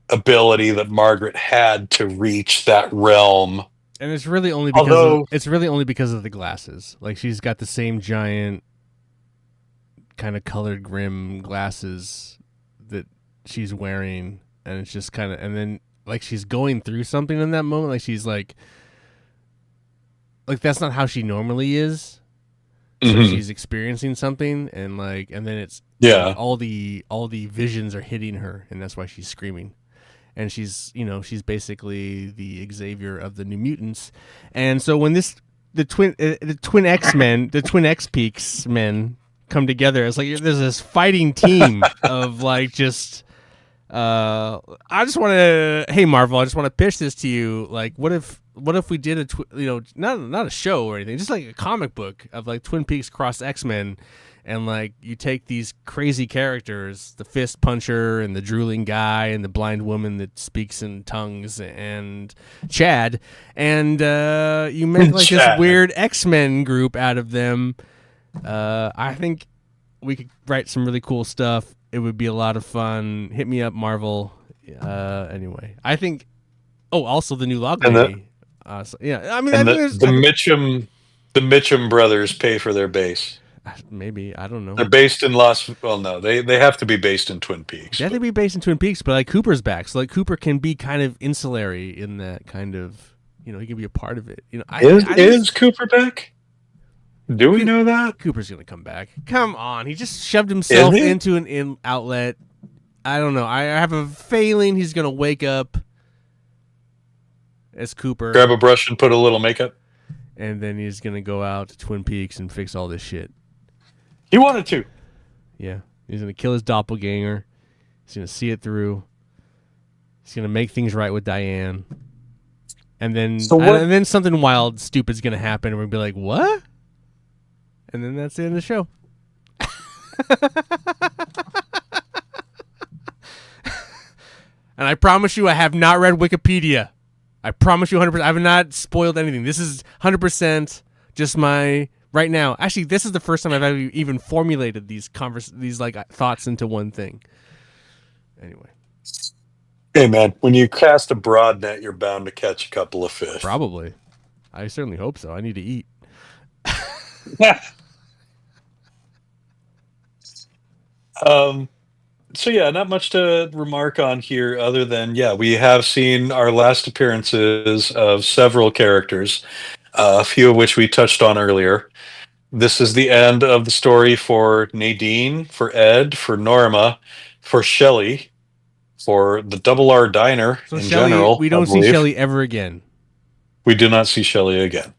ability that Margaret had to reach that realm. And it's really only because of the glasses. Like she's got the same giant kind of colored grim glasses that she's wearing, and it's just kind of, and then like she's going through something in that moment, like she's like that's not how she normally is. So she's experiencing something, and then it's all the visions are hitting her, and that's why she's screaming. And she's basically the Xavier of the New Mutants. And so when the twin X-Men, the twin X-Peaks men come together, it's like there's this fighting team of like just I just want to, hey Marvel, I just want to pitch this to you. Like, what if we did not a show or anything, just like a comic book of like Twin Peaks cross X-Men, And like you take these crazy characters, the fist puncher and the drooling guy and the blind woman that speaks in tongues and Chad, and you make like this weird X-Men group out of them. I think we could write some really cool stuff. It would be a lot of fun. Hit me up, Marvel. Anyway, I think. Oh, also the new Log Lady. Yeah, I mean, the Mitchum brothers pay for their base. Maybe, I don't know. They're based in they have to be based in Twin Peaks. They have to be based in Twin Peaks, but like Cooper's back, so like Cooper can be kind of insulary in that kind of, he can be a part of it. Is Cooper back? Do we know that? Cooper's gonna come back. Come on, he just shoved himself into an outlet. I don't know. I have a feeling he's gonna wake up as Cooper, grab a brush and put a little makeup, and then he's gonna go out to Twin Peaks and fix all this shit. He wanted to. Yeah, he's gonna kill his doppelganger. He's gonna see it through. He's gonna make things right with Diane, and then something wild, stupid's gonna happen, and we'll be like, "What?" And then that's the end of the show. And I promise you, I have not read Wikipedia. I promise you 100%. I have not spoiled anything. This is 100% just my right now. Actually, this is the first time I've even formulated these thoughts into one thing. Anyway. Hey, man, when you cast a broad net, you're bound to catch a couple of fish. Probably. I certainly hope so. I need to eat. So yeah, not much to remark on here other than, we have seen our last appearances of several characters, a few of which we touched on earlier. This is the end of the story for Nadine, for Ed, for Norma, for Shelley, for the Double R Diner in general. We don't see Shelley ever again. We do not see Shelley again.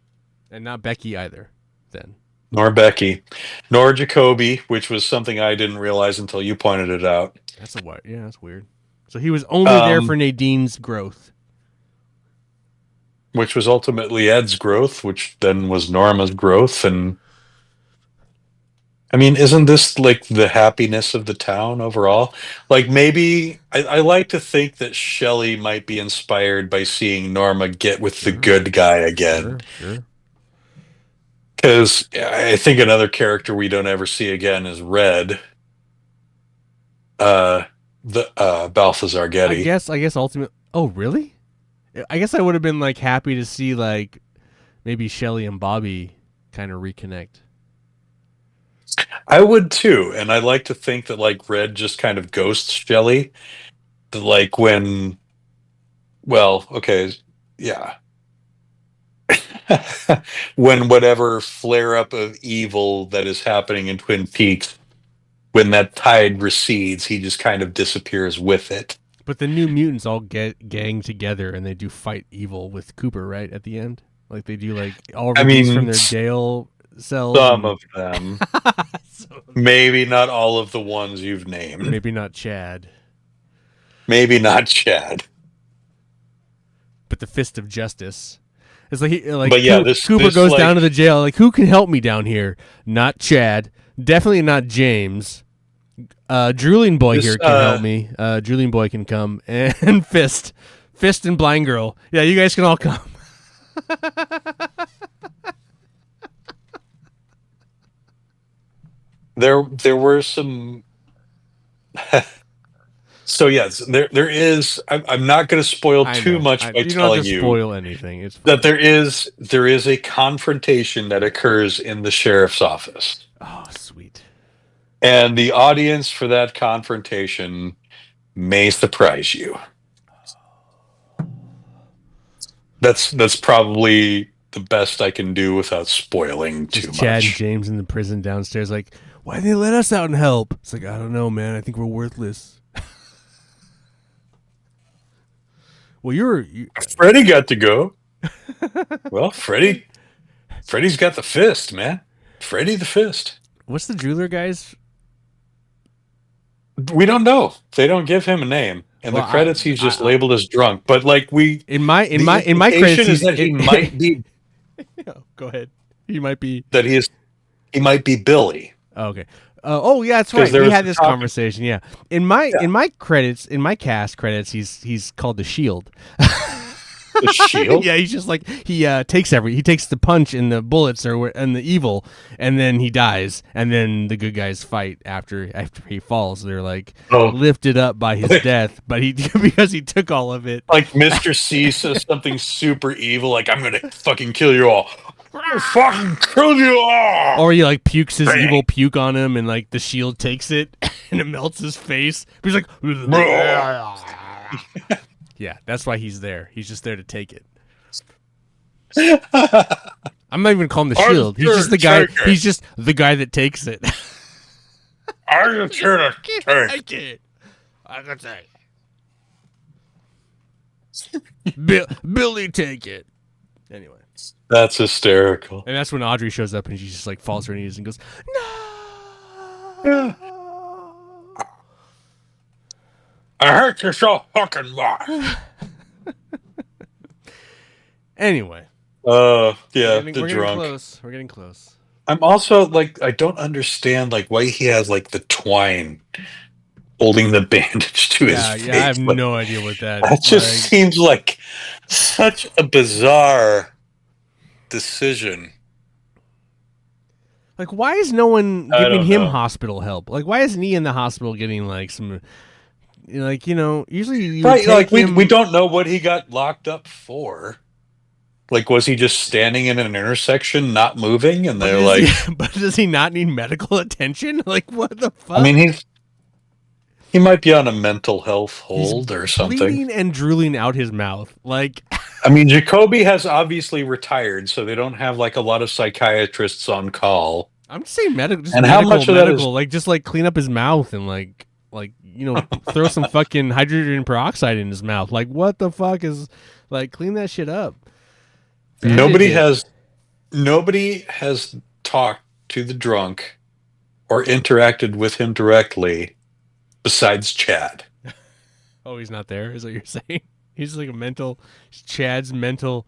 And not Becky either, then. Nor Becky, nor Jacoby, which was something I didn't realize until you pointed it out. That's weird. So he was only there for Nadine's growth, which was ultimately Ed's growth, which then was Norma's growth. And I mean, isn't this like the happiness of the town overall? Like maybe I like to think that Shelley might be inspired by seeing Norma get with the good guy again. Sure. Because I think another character we don't ever see again is Red, Balthazar Getty. I guess ultimately. Oh, really? I guess I would have been like happy to see like maybe Shelley and Bobby kind of reconnect. I would too, and I like to think that like Red just kind of ghosts Shelley, like when. Well, okay, yeah. When whatever flare up of evil that is happening in Twin Peaks, when that tide recedes, he just kind of disappears with it. But the New Mutants all gang together and they do fight evil with Cooper, right? At the end, like they do, like all released from their jail cells. Some of them, maybe not all of the ones you've named. Maybe not Chad. But the Fist of Justice. It's like Cooper goes down to the jail. Like, who can help me down here? Not Chad. Definitely not James. Drooling Boy here can help me. Drooling Boy can come. And Fist and Blind Girl. Yeah, you guys can all come. There were some. So yes, there is. I'm not going to spoil too much by telling you. Spoil anything. It's fine. That there is a confrontation that occurs in the sheriff's office. Oh, sweet! And the audience for that confrontation may surprise you. That's probably the best I can do without spoiling too much. Chad and James in the prison downstairs, like, why didn't they let us out and help? It's like, I don't know, man. I think we're worthless. Well, Freddie got to go. Well, Freddie's got the fist, man. Freddie the Fist. What's the jeweler guy's? We don't know. They don't give him a name. In the credits, he's just labeled as drunk. But like in my credits, is that he might be. Go ahead. He might be that he might be Billy. Oh, okay. Oh yeah, that's right. We had this conversation. Yeah. In my credits, in my cast credits, he's called the Shield. The Shield. Yeah, he's just like he takes the punch and the bullets and the evil, and then he dies, and then the good guys fight after he falls. They're like lifted up by his death, but he because he took all of it. Like Mr. C says something super evil, like I'm gonna fucking kill you all. I'm gonna fucking kill you all. Or he like pukes his evil puke on him, and like the Shield takes it and it melts his face. He's like. Yeah, that's why he's there. He's just there to take it. I'm not even calling the Shield. He's just the guy. He's just the guy that takes it. I'm just here to take it. I can say, Billy, take it. Anyway, that's hysterical. And that's when Audrey shows up and she just like falls to her knees and goes, "No." I hurt you so fucking much. Anyway. Yeah, we're the getting drunk. Close. We're getting close. I'm also like, I don't understand like why he has like the twine holding the bandage to his face. Yeah, I have no idea what that is. That just seems like such a bizarre decision. Like, why is no one giving him hospital help? Like, why isn't he in the hospital getting like some... Like, usually you we don't know what he got locked up for. Like, was he just standing in an intersection, not moving? And they're like, but does he not need medical attention? Like, what the fuck? I mean, he might be on a mental health hold or something. Bleeding and drooling out his mouth. Like, I mean, Jacoby has obviously retired, so they don't have like a lot of psychiatrists on call. I'm just saying medical. And how much of that is like just like clean up his mouth and like throw some fucking hydrogen peroxide in his mouth. Like, what the fuck is like clean that shit up? Nobody has talked to the drunk or interacted with him directly besides Chad. Oh, he's not there, is what you're saying? He's like Chad's mental.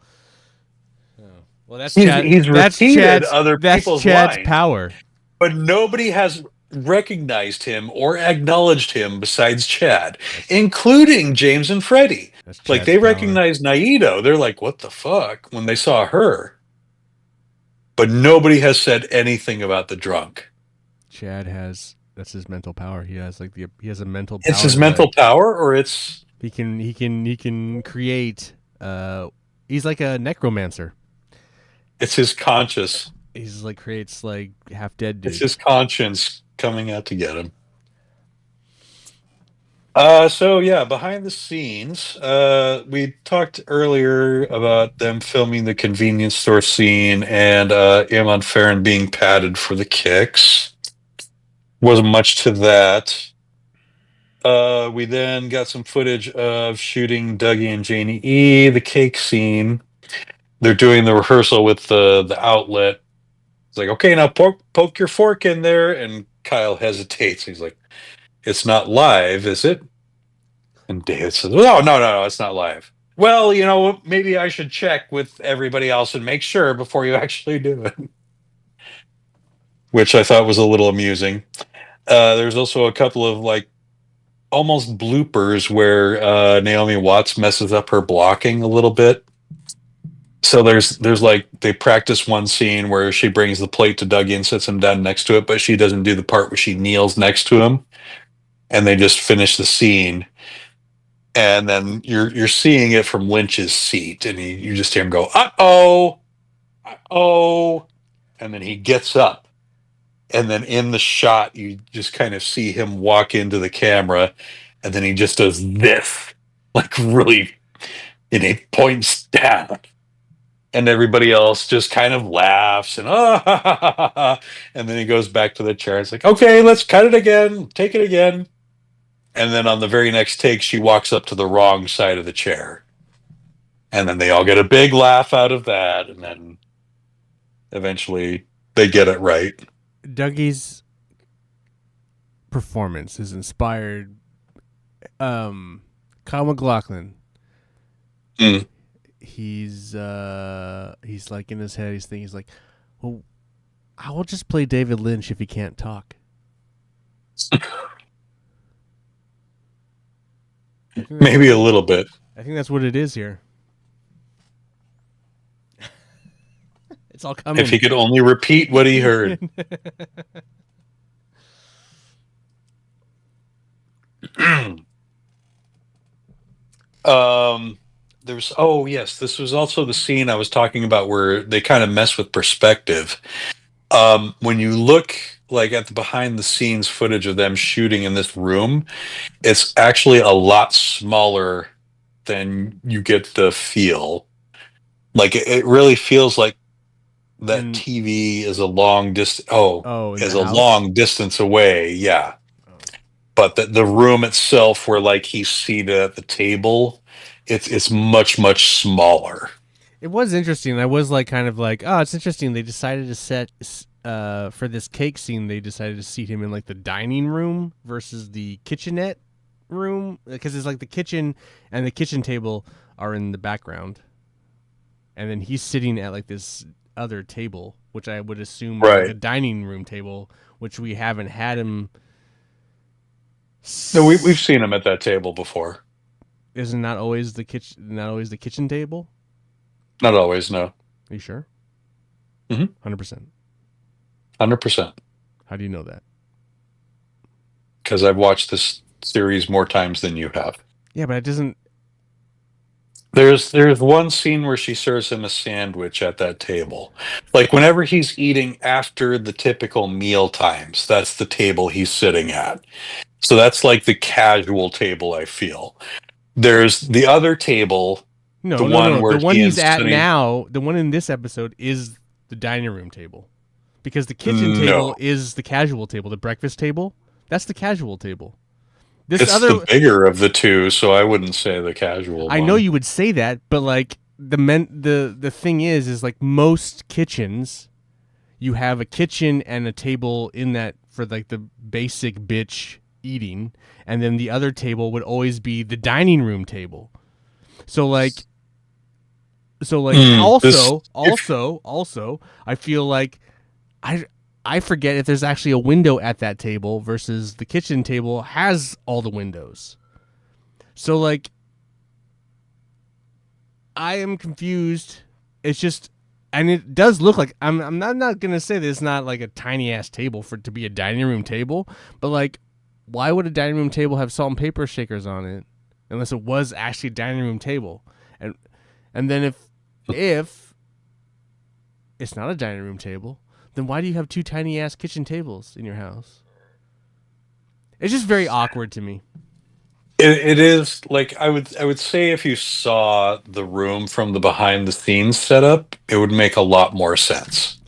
Oh. Well, that's Chad. He's repeated other people's Chad's lines, power. But nobody has recognized him or acknowledged him besides Chad, including James and Freddie. Like, they recognized Naito. They're like, what the fuck, when they saw her. But nobody has said anything about the drunk. Chad that's his mental power. He has he has a mental power. It's his mental power, or it's he can create he's like a necromancer. It's his conscious. He's like creates like half dead dudes. It's his conscience coming out to get him. So yeah, behind the scenes, we talked earlier about them filming the convenience store scene and Eamon Farron being padded for the kicks. Wasn't much to that. We then got some footage of shooting Dougie and Janie E, the cake scene. They're doing the rehearsal with the outlet. It's like, okay, now poke your fork in there, and Kyle hesitates. He's like, it's not live, is it? And David says, no, it's not live. Well, maybe I should check with everybody else and make sure before you actually do it. Which I thought was a little amusing. There's also a couple of like almost bloopers where Naomi Watts messes up her blocking a little bit. So there's like, they practice one scene where she brings the plate to Dougie and sits him down next to it, but she doesn't do the part where she kneels next to him. And they just finish the scene. And then you're seeing it from Lynch's seat, and you just hear him go, uh-oh, and then he gets up, and then in the shot you just kind of see him walk into the camera, and then he just does this, like really, and he points down, and everybody else just kind of laughs and and then he goes back to the chair. It's like, okay, let's cut it again, take it again. And then on the very next take, she walks up to the wrong side of the chair. And then they all get a big laugh out of that. And then eventually they get it right. Dougie's performance is inspired. Kyle MacLachlan. He's like in his head, he's like, well, I will just play David Lynch if he can't talk. Maybe a little bit. I think that's what it is here. It's all If coming. he could only repeat what he heard. um, there's oh yes, this was also the scene I was talking about where they kind of mess with perspective. When you look like at the behind the scenes footage of them shooting in this room, it's actually a lot smaller than you get the feel. Like it really feels like that In TV is a long distance. Oh, in is the a house. long distance away. Yeah, Oh. but the room itself, where like he's seated at the table, it's much smaller. It was interesting. I was like, kind of like, oh, it's interesting. They decided to set for this cake scene. They decided to seat him in like the dining room versus the kitchenette room because it's like the kitchen and the kitchen table are in the background, and then he's sitting at like this other table, which I would assume is like a Right. dining room table, which we haven't had him. No, we've seen him at that table before. Isn't not always the kitchen? Not always the kitchen table. Not always, no. Are you sure? Mm-hmm. 100%. 100%. How do you know that? Because I've watched this series more times than you have. Yeah, but it doesn't. There's one scene where she serves him a sandwich at that table. Like whenever he's eating after the typical meal times, that's the table he's sitting at. So that's like the casual table, I feel. There's the other table, the No, no, one no. The where one he and he's at Sunny. now, the one in this episode, is the dining room table, because the kitchen table No, is the casual table, the breakfast table. That's the casual table. This it's the other, bigger of the two, so I wouldn't say the casual I know one. you would say that, but like the thing is like most kitchens, you have a kitchen and a table in that for like the basic bitch eating, and then the other table would always be the dining room table. So like This, if also I feel like I I forget if there's actually a window at that table versus the kitchen table has all the windows. So like I am confused. It's just, and it does look like I'm not gonna say that it's not like a tiny ass table for it to be a dining room table, but like why would a dining room table have salt and pepper shakers on it unless it was actually a dining room table? And and then if it's not a dining room table, then why do you have two tiny ass kitchen tables in your house? It's just very awkward to me. it is like I would say if you saw the room from the behind the scenes setup, it would make a lot more sense.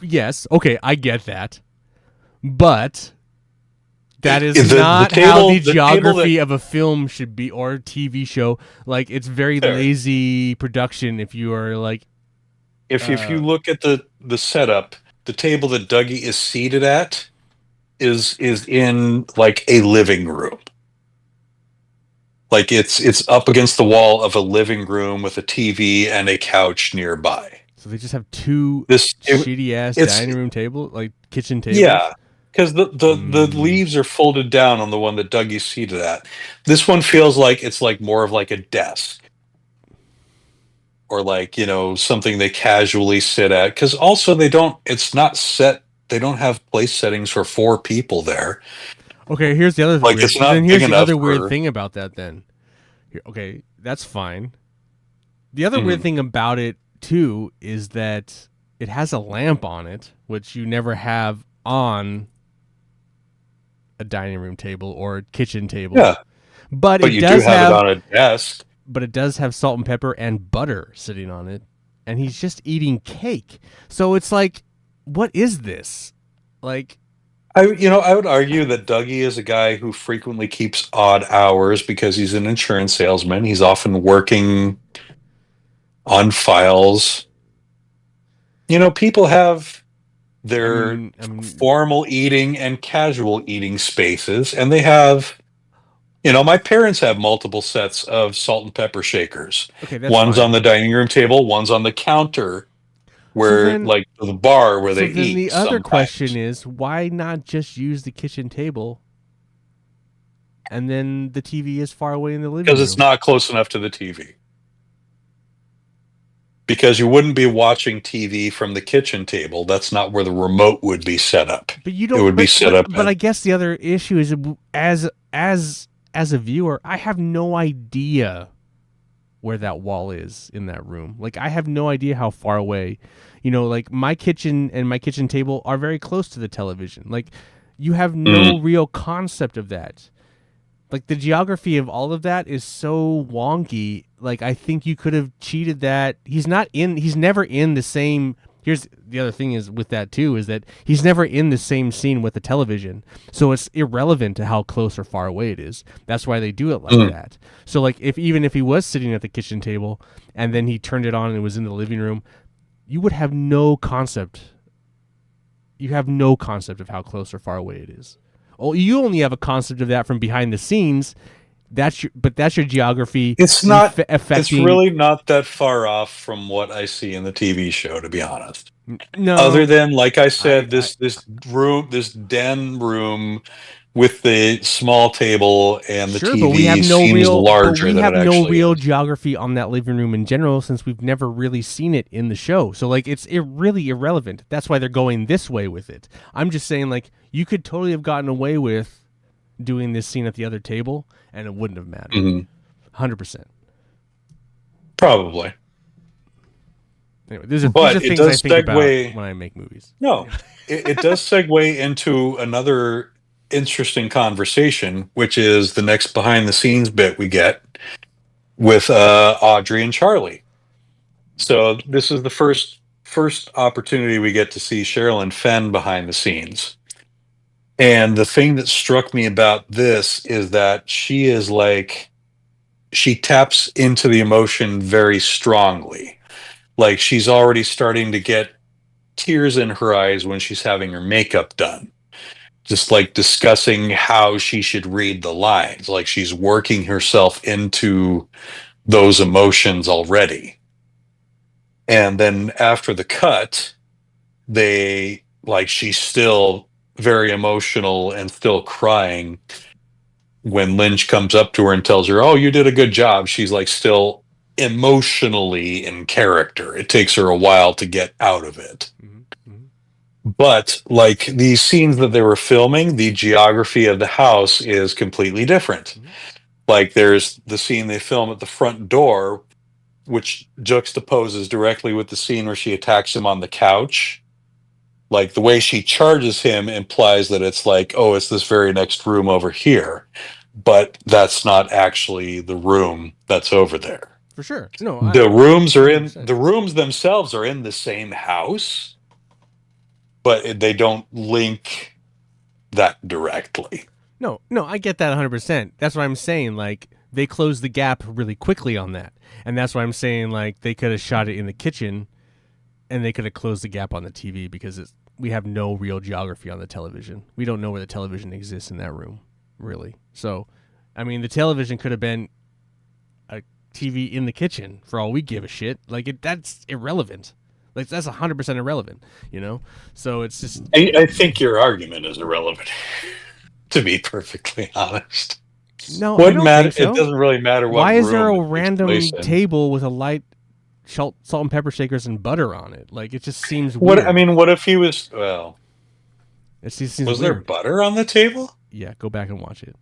Yes, okay, I get that. But that is The not how the table that geography of a film should be or TV show. Like it's very fair. lazy production if you are like If you look at the setup, the table that Dougie is seated at is in like a living room. Like it's up against the wall of a living room with a TV and a couch nearby. so they just have two This shitty ass it's dining room table, like kitchen tables. Yeah, because the Mm. leaves are folded down on the one that Dougie's seated at. This one feels like it's like more of like a desk or like something they casually sit at. Because also they don't. It's not set. They don't have place settings for four people there. Okay, here's the other Like it's weird. Then not big here's the enough other weird for. thing about that. Then, okay, that's fine. The other weird Mhm. thing about it too is that it has a lamp on it, which you never have on a dining room table or kitchen table. Yeah, But but it you do does have it have on a desk. salt and pepper and butter sitting on it, and he's just eating cake. So it's like, what is this? Like, I would argue that Dougie is a guy who frequently keeps odd hours because he's an insurance salesman. He's often working on files. People have their I mean, formal eating and casual eating spaces, and they have, my parents have multiple sets of salt and pepper shakers. okay, that's One's on fine. the dining room table, one's on the counter. where like the bar where so they then eat the other question sometimes. is, why not just use the kitchen table and then the TV is far away in the living Because it's room? not close enough to the TV. Because you wouldn't be watching TV from the kitchen table. That's not where the remote would be set up. But you It don't. would be set up But I guess the other issue is, as a viewer, I have no idea where that wall is in that room. Like, I have no idea how far away. You know, like my kitchen and my kitchen table are very close to the television. Like, you have no real concept of that. Like, the geography of all of that is so wonky. Like, I think you could have cheated that. He's never in the same. Here's the other thing is with that too, is that he's never in the same scene with the television. So it's irrelevant to how close or far away it is. That's why they do it like that. So like even if he was sitting at the kitchen table and then he turned it on and it was in the living room, you would have no concept. You have no concept of how close or far away it is. Oh, you only have a concept of that from behind the scenes. That's your geography. It's not. affecting. It's really not that far off from what I see in the TV show, to be honest. No. Other than, like I said, this den room with the small table and the TV but we have no seems real. larger But we than have it no actually real is. geography on that living room in general, since we've never really seen it in the show. So like it's really irrelevant. That's why they're going this way with it. I'm just saying, like, you could totally have gotten away with doing this scene at the other table, and it wouldn't have mattered. 100%. Probably. Anyway, these are But it things I does think about segue. when I make movies. No, it does segue into another interesting conversation, which is the next behind the scenes bit we get with Audrey and Charlie. So this is the first opportunity we get to see Sherilyn Fenn behind the scenes. And the thing that struck me about this is that she taps into the emotion very strongly. Like, she's already starting to get tears in her eyes when she's having her makeup done. Just like discussing how she should read the lines. Like, she's working herself into those emotions already. And then after the cut, she's still very emotional and still crying when Lynch comes up to her and tells her, "Oh, you did a good job." She's like still emotionally in character. It takes her a while to get out of it. But like these scenes that they were filming, the geography of the house is completely different. Like, there's the scene they film at the front door, which juxtaposes directly with the scene where she attacks him on the couch. Like, the way she charges him implies that it's like, oh, it's this very next room over here. But that's not actually the room that's over there. For sure. No, the rooms themselves are in the same house, but they don't link that directly. No, I get that 100%. That's what I'm saying. Like, they closed the gap really quickly on that. And that's why I'm saying, like, they could have shot it in the kitchen and they could have closed the gap on the TV because we have no real geography on the television. We don't know where the television exists in that room, really. So, I mean, the television could have been a TV in the kitchen for all we give a shit. Like, that's irrelevant. Like, that's 100% irrelevant, you know? So it's just... I think your argument is irrelevant, to be perfectly honest. No, I don't think so. It doesn't really matter what. Why is there a random table with a light salt and pepper shakers and butter on it? Like, it just seems weird. What if he was? Well, it seems was weird. there butter on the table? Yeah, go back and watch it.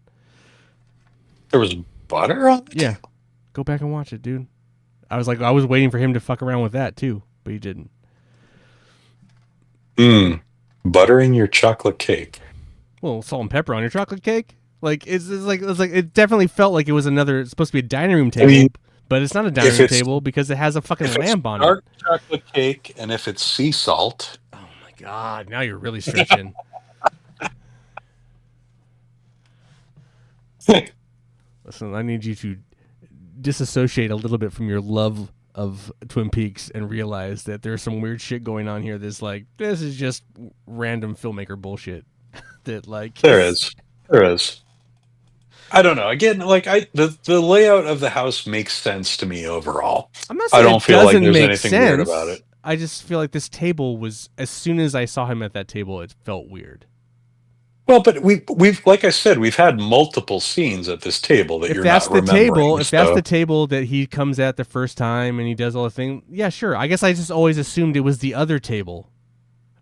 There was butter on the table? Go back and watch it, dude. I was waiting for him to fuck around with that too, but he didn't. Butter in your chocolate cake. Well, salt and pepper on your chocolate cake. Like, it's like it definitely felt like it was it's supposed to be a dining room table, but it's not a dining room table because it has a fucking lamp on it. Dark chocolate cake, and if it's sea salt. Oh my god! Now you're really stretching. Listen, I need you to disassociate a little bit from your love of Twin Peaks and realize that there's some weird shit going on here. This is just random filmmaker bullshit. That there is. I don't know. Again, the layout of the house makes sense to me overall. I'm not saying I don't feel like there's anything weird about it. I just feel like this table was, as soon as I saw him at that table, it felt weird. Well, but we've like I said, we've had multiple scenes at this table that If you're that's not the table, remembering. if that's So the table that he comes at the first time and he does all the thing, yeah, sure. I guess I just always assumed it was the other table.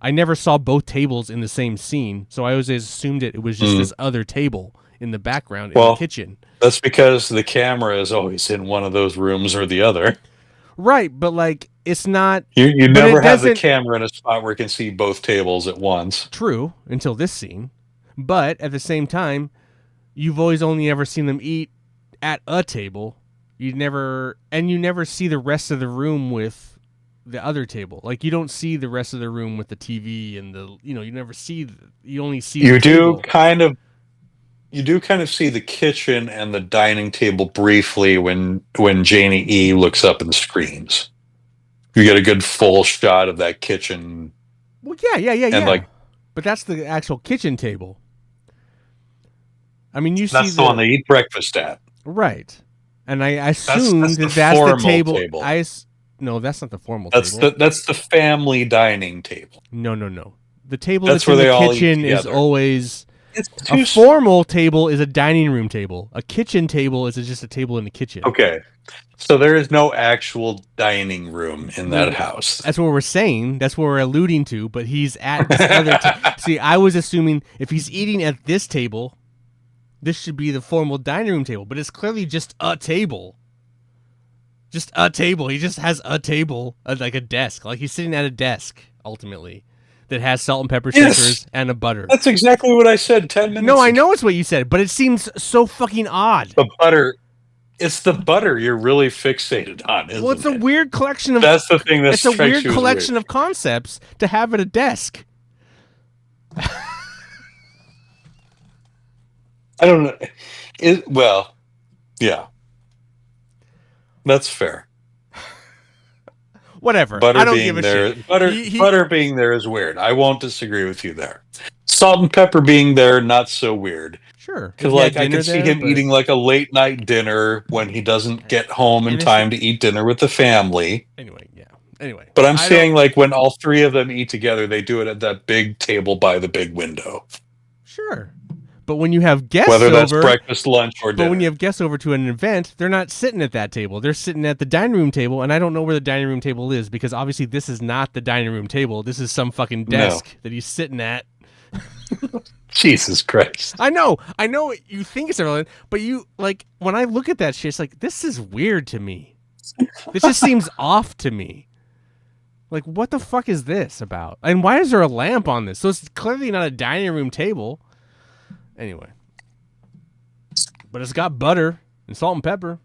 I never saw both tables in the same scene, so I always assumed it was just this other table in the background in the well, kitchen. that's because the camera is always in one of those rooms or the other. Right, but like it's not. You But never it have the doesn't. camera in a spot where you can see both tables at once. True until this scene, but at the same time, you've always only ever seen them eat at a table. You never see the rest of the room with the other table. Like you don't see the rest of the room with the TV and the you never see you only see the You do table. kind of you do kind of see the kitchen and the dining table briefly when Janie E looks up and screams. You get a good full shot of that kitchen Well, yeah, and like but that's the actual kitchen table. I mean, you see that's the one they eat breakfast at. right, and I That's assumed the that's the formal table. table. No, that's not the formal That's table. the family dining table. No. The table That's that's where in they the all eat kitchen is together. always It's a too formal table. Is a dining room table. A kitchen table is just a table in the kitchen. okay. So there is no actual dining room in that house. That's what we're saying. That's what we're alluding to. But he's at this other. See, I was assuming if he's eating at this table, this should be the formal dining room table. But it's clearly just a table. Just a table. He just has a table, like a desk. Like he's sitting at a desk, ultimately, that has salt and pepper shakers and a butter. That's exactly what I said 10 minutes No, I ago. know it's what you said, but it seems so fucking odd. The butter. It's the butter you're really fixated on, isn't it? Well, it's a weird collection of. That's the thing that it's a strikes weird you as collection weird. of concepts to have at a desk. I don't know. Well, yeah. That's fair. Whatever. Butter I don't being give a there, shit. butter being there is weird. I won't disagree with you there. Salt and pepper being there, not so weird. Sure. Because like I can see him eating like a late night dinner when he doesn't get home in time to eat dinner with the family. Anyway, yeah. Anyway, but I'm saying like when all three of them eat together, they do it at that big table by the big window. Sure. But when you have guests whether that's over, breakfast, lunch, or dinner. But when you have guests over to an event, they're not sitting at that table. They're sitting at the dining room table, and I don't know where the dining room table is because obviously this is not the dining room table. This is some fucking desk that he's sitting at. Jesus Christ. I know you think it's irrelevant, but you like when I look at that shit, it's like this is weird to me. This just seems off to me. Like what the fuck is this about? And why is there a lamp on this? So it's clearly not a dining room table. Anyway. But it's got butter and salt and pepper.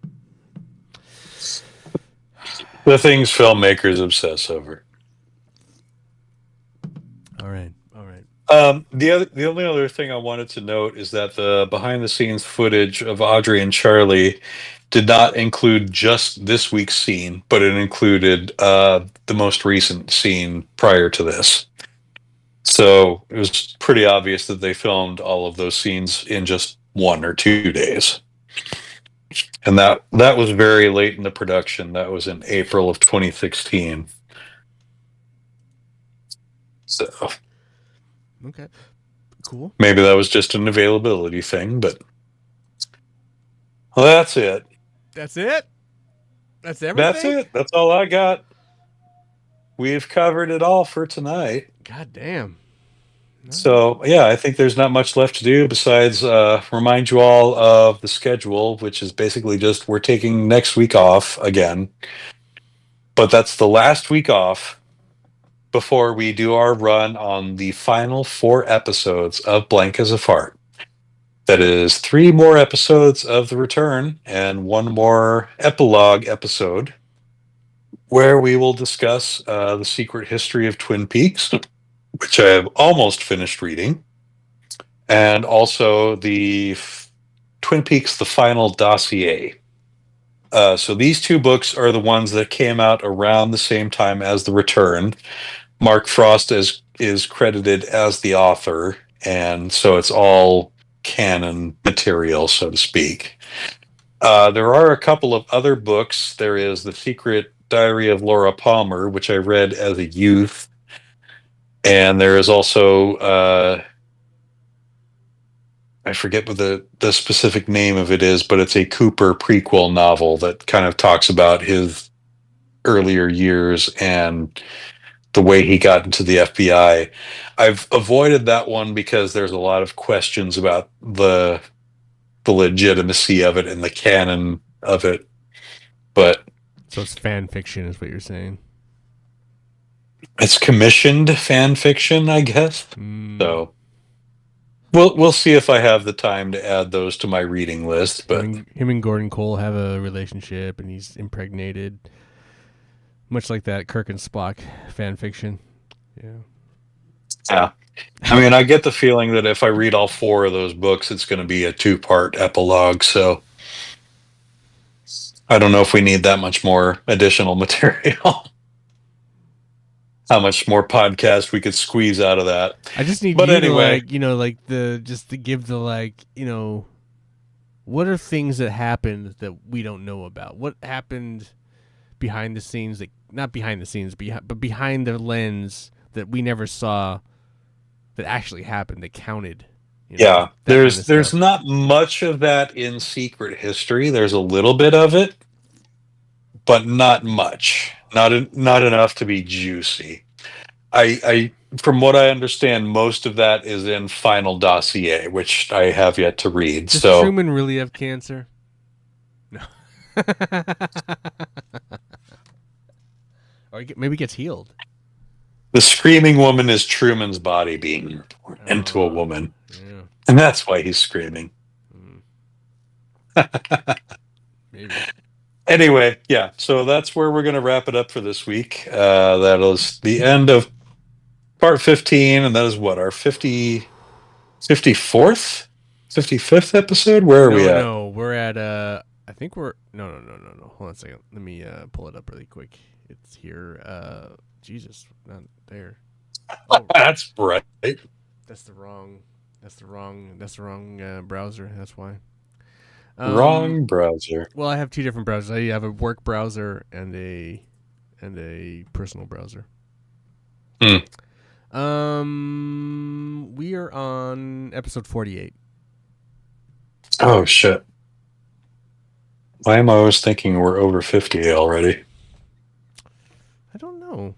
The things filmmakers obsess over. All right. The only other thing I wanted to note is that the behind the scenes footage of Audrey and Charlie did not include just this week's scene, but it included the most recent scene prior to this. So it was pretty obvious that they filmed all of those scenes in just 1 or 2 days. And that was very late in the production. That was in April of 2016. So okay, cool. Maybe that was just an availability thing, but well, that's it. That's it. That's everything. That's it. That's all I got. We've covered it all for tonight. God damn. So, yeah, I think there's not much left to do besides remind you all of the schedule, which is basically just we're taking next week off again. But that's the last week off before we do our run on the final 4 episodes of Blank as a Fart. That is 3 more episodes of The Return and 1 more epilogue episode where we will discuss the secret history of Twin Peaks, which I have almost finished reading, and also the Twin Peaks, The Final Dossier. So these 2 books are the ones that came out around the same time as The Return. Mark Frost is credited as the author, and so it's all canon material, so to speak. There are a couple of other books. There is The Secret Diary of Laura Palmer, which I read as a youth. And there is also, I forget what the specific name of it is, but it's a Cooper prequel novel that kind of talks about his earlier years and the way he got into the FBI. I've avoided that one because there's a lot of questions about the legitimacy of it and the canon of it. But so it's fan fiction, is what you're saying. It's commissioned fan fiction, I guess. So we'll see if I have the time to add those to my reading list. But him and Gordon Cole have a relationship, and he's impregnated, much like that Kirk and Spock fan fiction. Yeah. I mean, I get the feeling that if I read all 4 of those books, it's going to be a 2-part epilogue. So I don't know if we need that much more additional material. How much more podcast we could squeeze out of that. I just need to just to give the what are things that happened that we don't know about? What happened behind the scenes, not behind the scenes, but behind the lens that we never saw that actually happened, that counted. Yeah, there's not much of that in Secret History. There's a little bit of it, but not much. Not enough to be juicy. I from what I understand, most of that is in Final Dossier, which I have yet to read. Does Truman really have cancer? No. Or maybe gets healed. The screaming woman is Truman's body being born into a woman. Yeah. And that's why he's screaming. Maybe. Anyway, yeah, so that's where we're going to wrap it up for this week. That is the end of part 15, and that is what, our 54th? 55th episode? Where are we at? No, we're at, I think we're, no. Hold on a second. Let me pull it up really quick. It's here. Jesus, not there. Oh, that's bright. That's the wrong browser. That's why. Wrong browser. Well, I have 2 different browsers. I have a work browser and a personal browser. We are on episode 48. Oh shit! Why am I always thinking we're over 50 already? I don't know.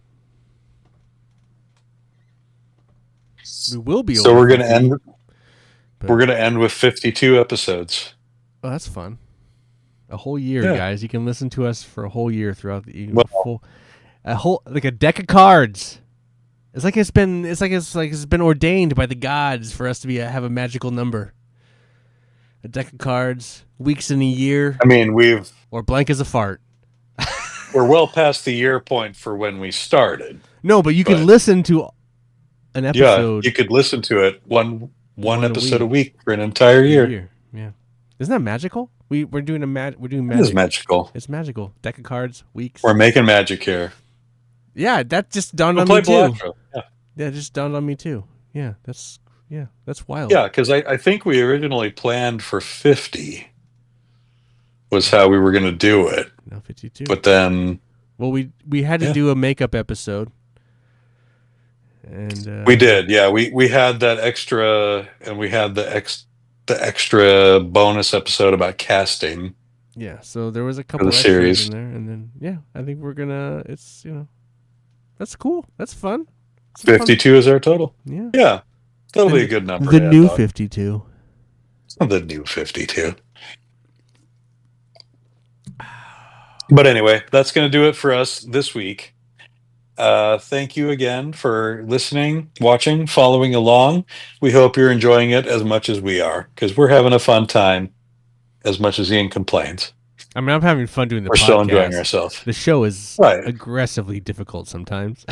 We will be. So we're going to end. We're going to end with 52 episodes. Oh, that's fun. A whole year, guys. You can listen to us for a whole year throughout the like a deck of cards. It's like it's been ordained by the gods for us to have a magical number. A deck of cards, weeks in a year. I mean, or blank as a fart. We're well past the year point for when we started. No, but you can listen to an episode. Yeah, you could listen to it one episode a week for an entire year. Yeah. Isn't that magical? We're doing magic. It is magical. It's magical. Deck of cards, weeks. We're making magic here. Yeah, that just dawned on me too. Yeah, it just dawned on me too. Yeah, that's wild. Yeah, because I think we originally planned for 50 was how we were going to do it. No, 52. But then, well, we had to do a makeup episode, and we did. Yeah, we had that extra, and we had the extra bonus episode about casting. Yeah, so there was a couple of series in there, and then I think we're gonna. It's that's cool. That's fun. 52 is our total. Yeah, that'll be a good number. The new 52. The new 52. But anyway, that's going to do it for us this week. Thank you again for listening, watching, following along. We hope you're enjoying it as much as we are, because we're having a fun time as much as Ian complains. I mean, I'm having fun doing the podcast. We're still enjoying ourselves. The show is aggressively difficult sometimes.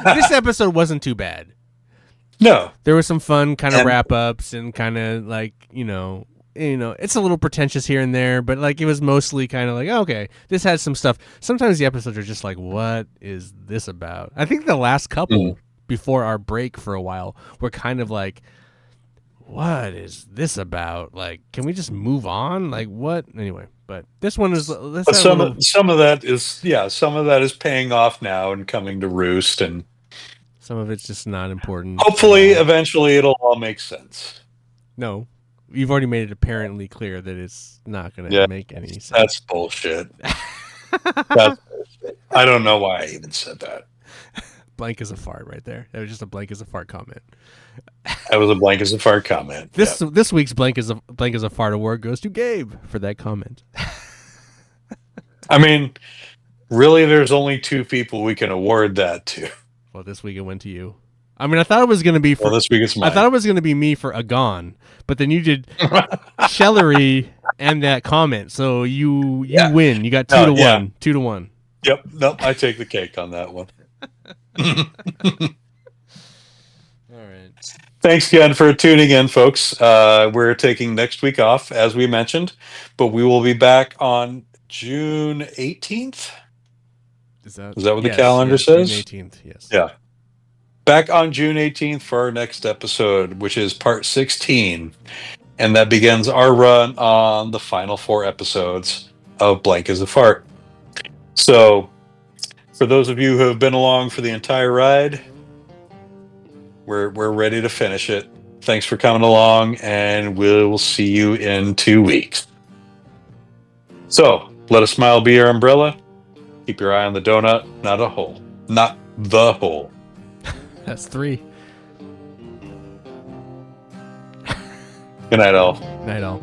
This episode wasn't too bad. No. There was some fun kind of wrap-ups and kind of like, it's a little pretentious here and there, but like it was mostly kind of like, okay, this has some stuff. Sometimes the episodes are just like, what is this about? I think the last couple before our break for a while were kind of like, what is this about? Like, can we just move on? Like, what? Anyway, But this one is some of that is paying off now and coming to roost, and some of it's just not important. Hopefully, eventually, it'll all make sense. No, you've already made it apparently clear that it's not going to make any sense. That's bullshit. That's bullshit. I don't know why I even said that. Blank as a fart right there. That was just a blank as a fart comment. That was a blank as a fart comment. This week's blank as a fart award goes to Gabe for that comment. I mean, really, there's only 2 people we can award that to. Well, this week it went to you. I mean, I thought it was going to be this week it's mine. I thought it was going to be me for Agon, but then you did Shellery and that comment, so you win. You got 2-1. 2-1. Yep. Nope. I take the cake on that one. All right. Thanks again for tuning in, folks. We're taking next week off, as we mentioned, but we will be back on June 18th. Is that what the calendar says? June 18th, yes. Yeah. Back on June 18th for our next episode, which is part 16. And that begins our run on the final 4 episodes of Blank as a Fart. So, for those of you who have been along for the entire ride, we're ready to finish it. Thanks for coming along, and we'll see you in 2 weeks. So, let a smile be your umbrella. Keep your eye on the donut, not a hole. Not the hole. That's 3. Good night, all. Night, all.